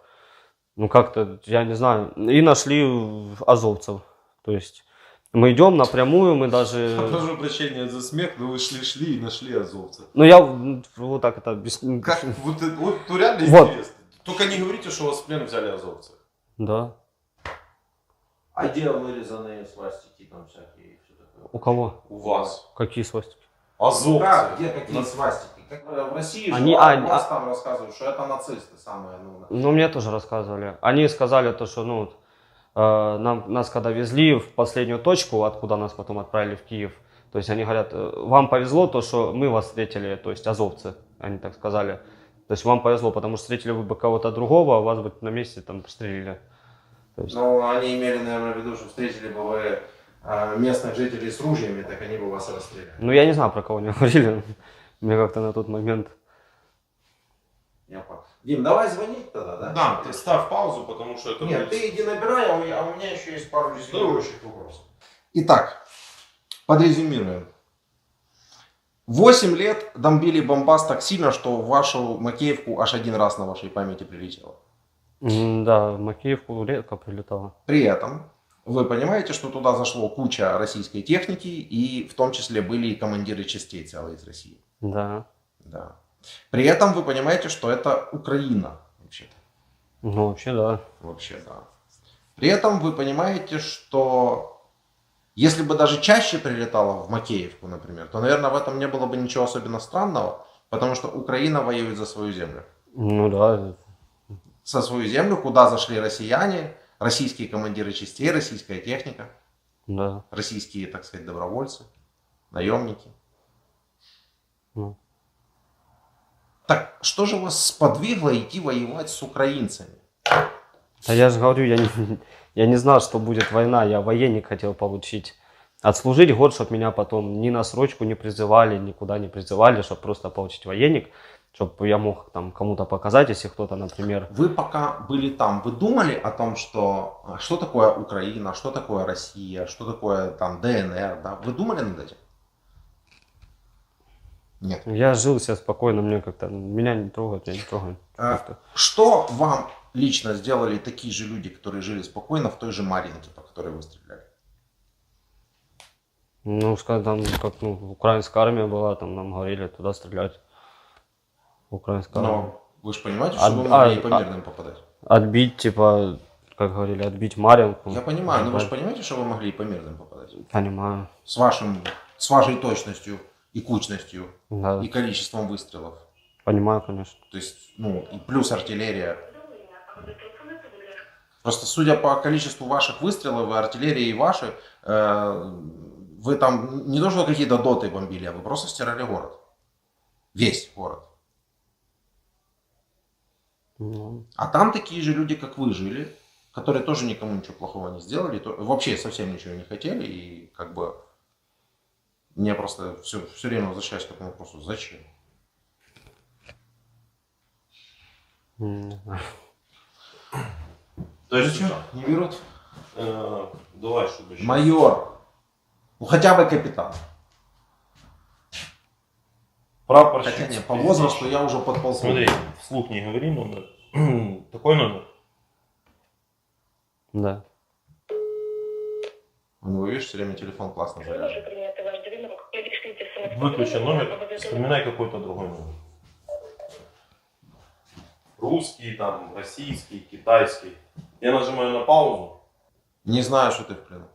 ну, как-то, я не знаю, и нашли азовцев, то есть мы идем напрямую, мы даже... Прошу прощения за смех, но вы шли и нашли азовцев. Ну, я вот так это объясню. Как? Вот, ну, реально Вот. интересно. Только не говорите, что вас в плен взяли азовцы. Да. А где вырезанные свастики там всякие и все такое? У кого? У вас. Какие свастики? Азовцы. Как? Где какие свастики? Как в России Они- же а, вас там рассказывают, что это нацисты самые, ну, Ну, мне тоже рассказывали. Они сказали то, что, ну, вот, нас когда везли в последнюю точку, откуда нас потом отправили в Киев, то есть они говорят, вам повезло то, что мы вас встретили, то есть азовцы, они так сказали. То есть вам повезло, потому что встретили вы бы кого-то другого, а вас бы на месте там пристрелили. То есть... Ну, они имели, наверное, в виду, что встретили бы вы местных жителей с ружьями, так они бы вас расстреляли. Ну, я не знаю, про кого они говорили. Мне как-то на тот момент... Я понял. Дим, давай звонить тогда, да? Да, ты ставь паузу, потому что это... Нет, будет- ты иди набирай, а у меня еще есть пару резюмирующих вопросов. Итак, подрезюмируем. 8 лет бомбили Бомбас так сильно, что в вашу Макеевку аж один раз на вашей памяти прилетело. Да, в Макеевку редко прилетало. При этом вы понимаете, что туда зашло куча российской техники, и в том числе были и командиры частей целые из России. Да. Да. При этом вы понимаете, что это Украина, вообще-то. Ну, вообще, да. Вообще, да. При этом вы понимаете, что если бы даже чаще прилетало в Макеевку, например, то, наверное, в этом не было бы ничего особенно странного, потому что Украина воюет за свою землю. Ну, да. За свою землю, куда зашли россияне, российские командиры частей, российская техника, Да. российские, так сказать, добровольцы, наемники. Ну. Так что же вас сподвигло идти воевать с украинцами? Да я же говорю, я не знал, что будет война. Я военник хотел получить. Отслужить год, чтобы меня потом ни на срочку не призывали, никуда не призывали, чтобы просто получить военник. Чтобы я мог там кому-то показать, если кто-то, например... Вы пока были там, вы думали о том, что такое Украина, что такое Россия, что такое там ДНР, да? Вы думали над этим? Нет. Я жил себе спокойно, мне как-то... Меня не трогают, я не трогаю. Как-то. Что вам лично сделали такие же люди, которые жили спокойно в той же Марьинке, по которой вы стреляли? Ну, скажем, там, как, украинская армия была, там нам говорили туда стрелять. Украинская армия. Но вы же понимаете, что вы могли и по мирным попадать? Отбить, типа, как говорили, отбить Марьинку. Я понимаю, но вы же понимаете, что вы могли и по мирным попадать? Понимаю. С вашей точностью и кучностью, Да, и количеством выстрелов. понимаю, конечно. То есть, и плюс артиллерия. Просто судя по количеству ваших выстрелов, и артиллерии вашей, вы там не то, что какие-то доты бомбили, а вы просто стирали город. Весь город. Ну, А там такие же люди, как вы, жили, которые тоже никому ничего плохого не сделали, вообще совсем ничего не хотели, и как бы мне просто все время возвращаюсь к этому вопросу, зачем? не знаю. То есть, Зачем? Не берут? давай, чтобы еще... Майор. Ну хотя бы капитан. Прапорщик. Хотя нет, по возрасту я уже подползу. Смотри, вслух не говори номер. Такой номер. Да. Ну, вы видишь, все время телефон классно заряжен. Выключи номер, вспоминай какой-то другой номер. Русский, там, российский, китайский. Я нажимаю на паузу. Не знаю, что ты в плену.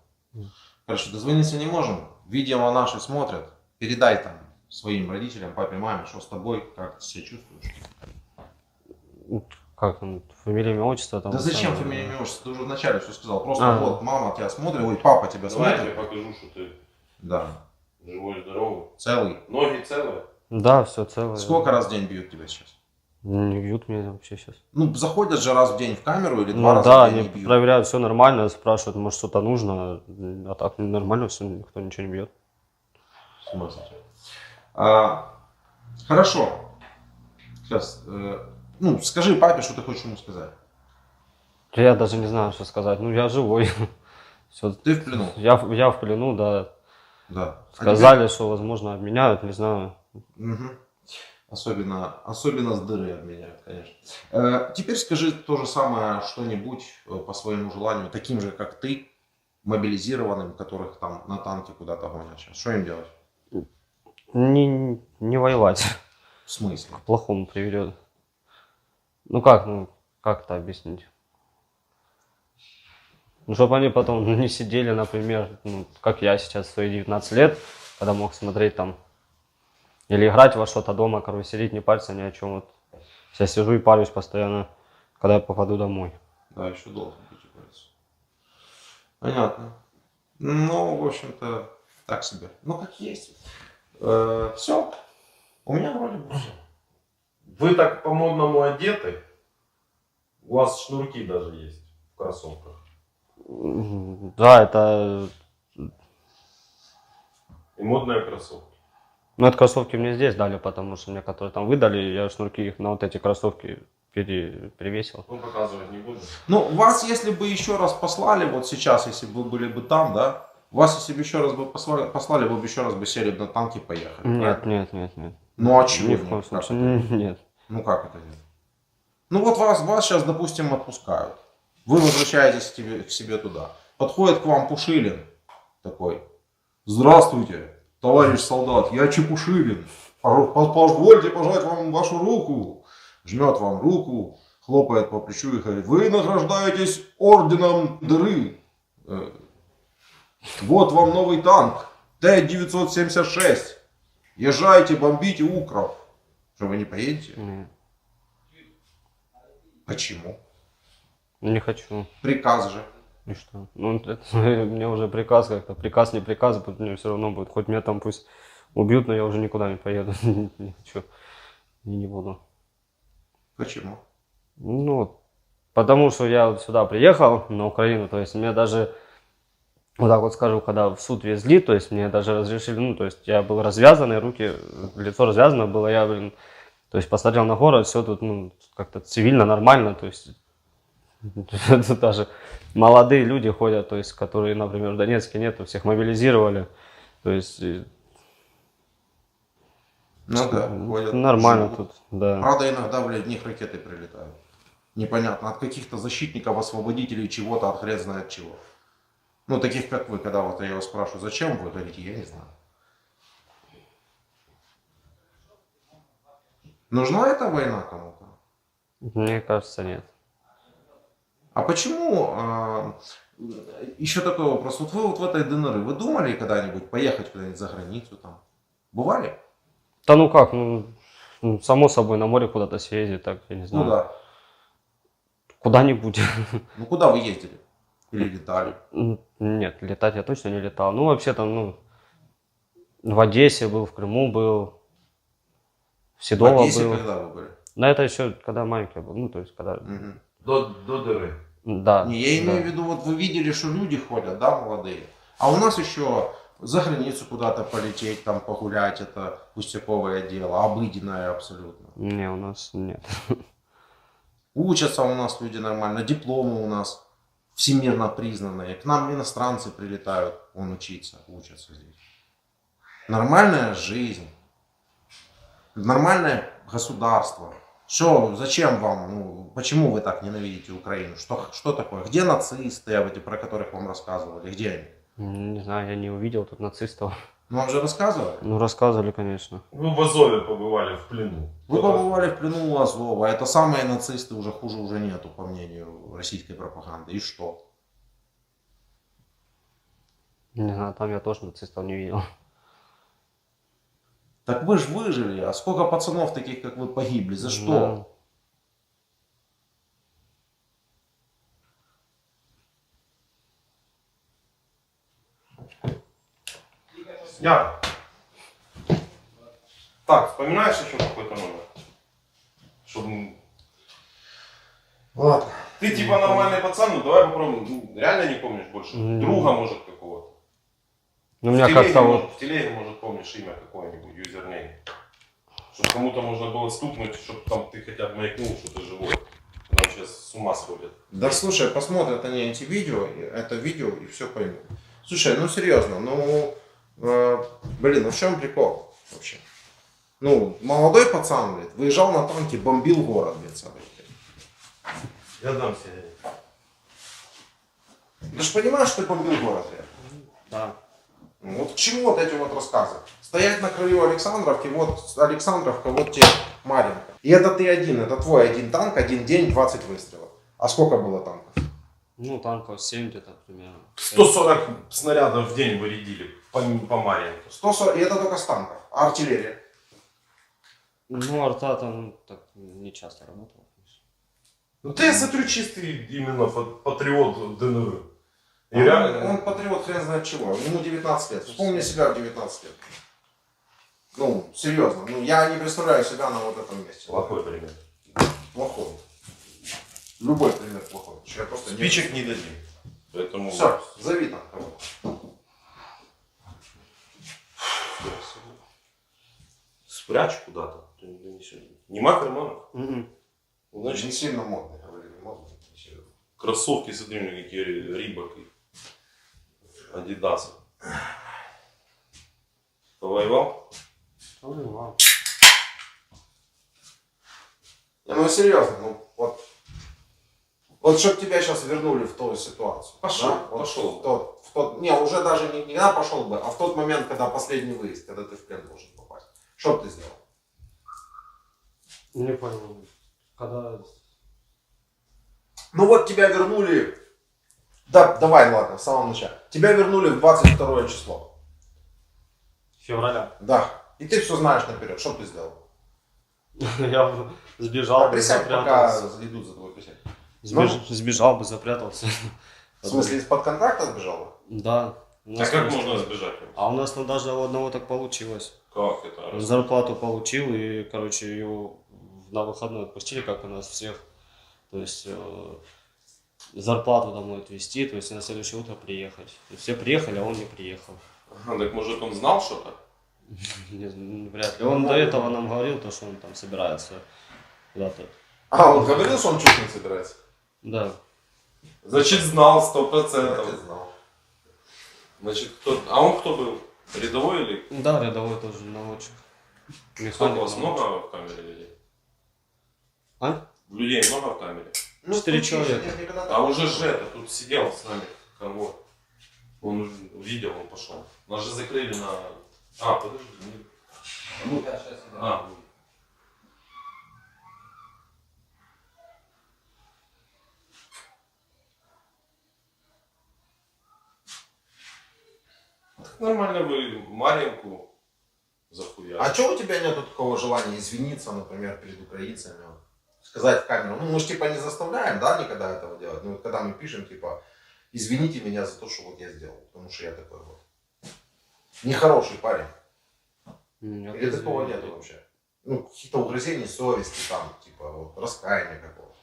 Короче, дозвониться не можем. Видео наши смотрят. Передай там своим родителям, папе, маме, что с тобой, как ты себя чувствуешь. Как он, фамилия, имя, отчество там? Да зачем самое- фамилия, имя, отчество? Ты уже вначале все сказал. Просто вот мама тебя смотрит, ой, папа тебя Давай я тебе смотрит. покажу, что ты Да, живой, здоровый. целый. Ноги целые. Да, все целое. Сколько раз в день бьют тебя сейчас? Не бьют меня вообще сейчас. Ну, заходят же раз в день в камеру или два Ну раза да, в день они и бьют. проверяют, все нормально, спрашивают, может что-то нужно, а так нормально все, никто ничего не бьет. С ума сойти. Хорошо. Сейчас. Скажи папе, что ты хочешь ему сказать. Я даже не знаю, что сказать. Ну, я живой. Все, Ты в плену. я в плену, да. Да. Сказали, что, возможно, обменяют, не знаю. Мгм. Особенно с дыры обменяют, конечно. Теперь скажи то же самое что-нибудь по своему желанию, таким же, как ты, мобилизированным, которых там на танке куда-то гонят сейчас. Что им делать? Не воевать. В смысле? К плохому приведет. Ну, как это объяснить? Ну, чтобы они потом не сидели, например, как я сейчас в свои 19 лет, когда мог смотреть там, или играть во что-то дома, сидеть, не париться ни о чем. Вот. Я сижу и парюсь постоянно, когда я попаду домой. Да, еще долго будете париться. Понятно. Ну, в общем-то, так себе. Ну, как есть. Все. У меня вроде бы все. Вы так по-модному одеты. У вас шнурки даже есть в кроссовках. Да, это И модные кроссовки. Ну, это кроссовки мне здесь дали, потому что мне, которые там выдали, я шнурки их на вот эти кроссовки перевесил. Ну, показывать не буду. Ну, вас, если бы еще раз послали, вот сейчас, если бы вы были бы там, да, вас, если бы еще раз бы послали, вы бы еще раз бы сели бы на танки и поехали. Нет, правильно? нет. Ну, а чего Ни нет? в коем Как случае. это? Нет. Ну, как это нет? Ну, вот вас сейчас, допустим, отпускают. Вы возвращаетесь к себе туда. Подходит к вам Пушилин такой. Здравствуйте, товарищ солдат, я Чепушилин. Позвольте пожать вам вашу руку. Жмет вам руку, хлопает по плечу и говорит, вы награждаетесь орденом дыры. Вот вам новый танк Т-976. Езжайте, бомбите укров. Что, вы не поедете? Нет. Почему? Не хочу. Приказ же. И что? Ну, это, мне уже приказ как-то. Приказ, не приказ, мне все равно будет. Хоть меня там пусть убьют, но я уже никуда не поеду. Не хочу. И не буду. Почему? Ну, потому что я вот сюда приехал, на Украину, то есть мне даже, вот так вот скажу, когда в суд везли, то есть мне даже разрешили, ну, то есть я был развязанный, руки, лицо развязано было, я, блин, то есть посмотрел на город, все тут, ну, как-то цивильно, нормально, то есть тут даже молодые люди ходят, то есть, которые, например, в Донецке нету, всех мобилизировали, то есть Ну да, ходят, нормально живут. тут, да. Правда, иногда, блядь, в них ракеты прилетают. Непонятно, от каких-то защитников, освободителей чего-то, от хрен знает чего. Ну, таких как вы, когда вот я вас спрашиваю, зачем вы говорите, я не знаю. Нужна эта война кому-то? Мне кажется, нет. А почему, еще такой вопрос, вот вы вот в этой ДНР, вы думали когда-нибудь поехать куда-нибудь за границу там? Бывали? Да ну как, ну, само собой, на море куда-то съездить, так, я не знаю. Куда? Куда-нибудь. Ну, куда вы ездили? Или летали? Нет, летать я точно не летал. Ну, вообще там, ну, в Одессе был, в Крыму был, в В Седово Одессе был. когда вы были? Но это еще когда маленький был, ну, то есть, когда, Мгм. До дыры. да. Не, я имею в да. виду, вот вы видели, что люди ходят, да, молодые. А у нас еще за границу куда-то полететь, там погулять, это пустяковое дело, обыденное абсолютно. Не, у нас нет. Учатся у нас люди нормально, дипломы у нас всемирно признанные. К нам иностранцы прилетают, вон учиться, учатся здесь. Нормальная жизнь, нормальное государство. Что, зачем вам, ну, почему вы так ненавидите Украину? Что такое? Где нацисты, про которых вам рассказывали? Где они? Не знаю, я не увидел тут нацистов. Ну, вам же рассказывали? Ну, рассказывали, конечно. Вы в Азове побывали в плену. Вы побывали в плену у Азова. Это самые нацисты, уже хуже уже нету, по мнению российской пропаганды. И что? Не знаю, там я тоже нацистов не видел. Так вы же выжили, а сколько пацанов таких, как вы, погибли? За что? Ну, Я. Так, вспоминаешь еще какой-то номер? Чтобы... Ладно. Ты типа нормальный пацан, ну давай попробуем. Ну, реально не помнишь больше? Друга, может, какого-то? ну, у меня В телеге, как-то вот... может, в телеге, может, помнишь имя какое-нибудь, юзернейм. Чтобы кому-то можно было стукнуть, чтобы там ты хотя бы маякнул, что ты живой. Там сейчас с ума сходят. Да слушай, посмотрят они эти видео, это видео и все поймут. Слушай, ну серьезно, ну, блин, ну в чем прикол вообще? Ну, молодой пацан, блядь, выезжал на танке, бомбил город, блядь, целый. Я дам себе. Ты же понимаешь, что ты бомбил город, блядь? Да. Ну, вот к чему вот эти вот рассказы? Стоять на краю Александровки, вот Александровка, вот тебе Марьинка. И это ты один, это твой один танк, один день, 20 выстрелов. А сколько было танков? Ну, танков 7 где-то примерно. 140 снарядов в день вырядили по Марьинке. 140, и это только с танков. А артиллерия? Ну, арта там так не часто работала. Ну ты, я смотрю, чистый именно патриот ДНР. И Он, реально... он патриот хрен знает чего. Ему 19 лет. Вспомни себя в 19 лет. Ну, серьезно. Ну, я не представляю себя на вот этом месте. Плохой пример. Плохой. Любой пример плохой. Я просто Спичек не дадим. Поэтому... Все, зови там кого-то. спрячь куда-то. Нема карманов. Мгм. Значит, Не сильно модный, говорили, модный. Не сильно. кроссовки, смотри, у меня какие Рибок и Адидасы. Повоевал? Вау. Не, ну серьезно, ну вот чтобы тебя сейчас вернули в ту ситуацию. Пошел, да? Вот пошел. в тот, не, уже даже не когда пошел бы, а в тот момент, когда последний выезд, когда ты в плен должен попасть. Что бы ты сделал? Не понял. Когда... Ну вот тебя вернули, да, давай, ладно, в самом начале. Тебя вернули в 22 число. Февраля. Да. И ты все знаешь наперед. Что бы ты сделал? Я бы сбежал бы, Присядь, пока запрятался. идут за тобой присядь. Сбежал бы, запрятался. В смысле, из-под контракта сбежал бы? Да. У А нас как просто- можно сбежать? А у нас там даже у одного так получилось. Как это? Зарплату получил и, короче, его на выходной отпустили, как у нас всех. То есть зарплату домой отвезти, то есть на следующее утро приехать. И все приехали, а он не приехал. Ага, так может он знал что-то? Вряд ли. Он до этого нам говорил, то, что он там собирается куда-то. А, он говорил, что он чуть не собирается? Да. Значит, знал Я 100%. знал. Значит, кто... А он кто был? Рядовой или... Да, рядовой тоже наводчик. Сколько у Механик. вас наводчик. много в камере людей? А? Людей много в камере? 4 человека. А уже Жета тут сидел с нами, конвой. Он видел, он пошел. Нас же закрыли на... А, подожди. Ну, А, так нормально вы Маринку захуяли. А что у тебя нету такого желания извиниться, например, перед украинцами? Вот, сказать в камеру. Ну, мы же типа не заставляем, да, никогда этого делать. Ну, вот когда мы пишем, типа, извините меня за то, что вот я сделал. Потому что я такой вот нехороший парень. Нет, Или такого извини. нету вообще? Ну, каких-то угрызений совести там, типа, вот, раскаяния какого-то.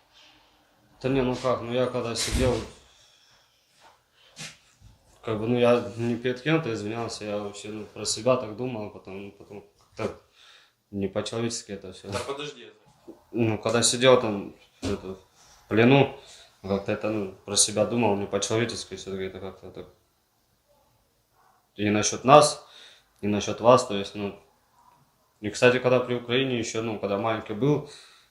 Да не, ну как, ну я когда сидел, как бы, ну я не перед кем-то извинялся, я вообще ну, про себя так думал, а потом как-то не по-человечески это все. Да подожди. Ну, когда сидел там в плену, как-то это, ну, про себя думал, не по-человечески, все-таки это как-то так. И насчет нас, и насчет вас, то есть, ну, и, кстати, когда при Украине еще, ну, когда маленький был,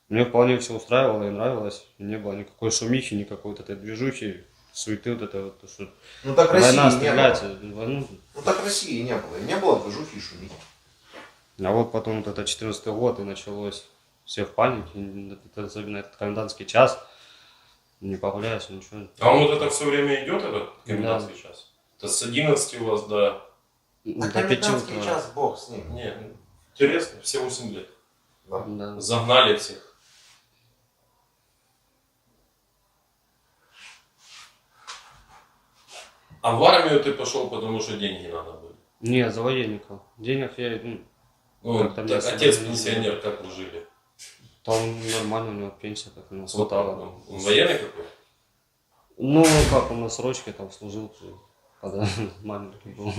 мне вполне все устраивало и нравилось, не было никакой шумихи, никакой вот этой движухи, суеты вот это вот, то, что Ну, так война, России не стрелять, было. войну. Ну, так России не было. И не было движухи и шумихи. А вот потом вот это 14-й год, и началось все в панике, особенно этот комендантский час, не погуляешь, ничего. А он вот это все время идет, этот комендантский час? Это с 11 у вас до... А До 5 комендантский утра. час, бог с ним. Не, интересно, все 8 лет. Да. Да. Загнали всех. А в армию ты пошел, потому что деньги надо были? Не, за военников. Денег я, ну, Ну, Как-то мне так особо отец не пенсионер, как вы жили? там нормально, у него пенсия так, ну, Вот хватало. он военный какой? Ну, как, он на срочке там служил, когда маленький был.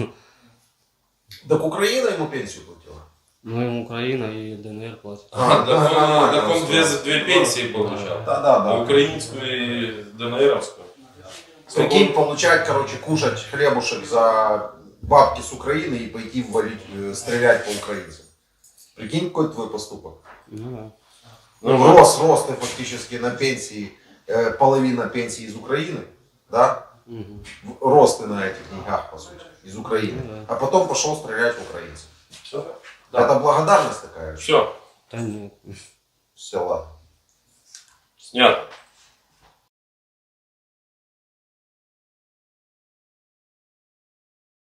Так Украина ему пенсию платила? Ну, им Украина и ДНР платят. Так он две пенсии получал. Да. А украинскую и ДНРовскую. Прикинь, получать, короче, кушать хлебушек за бабки с Украины и пойти валить, стрелять по украинцам. Прикинь, какой твой поступок. Ну, да. Ну, Рос ты фактически на пенсии, половина пенсии из Украины, да? Мгм. Рос ты на этих деньгах, по сути, из Украины. Ну, да. А потом пошел стрелять в украинцев. Все? Это благодарность такая. Все, Да нет. Все, ладно. снято.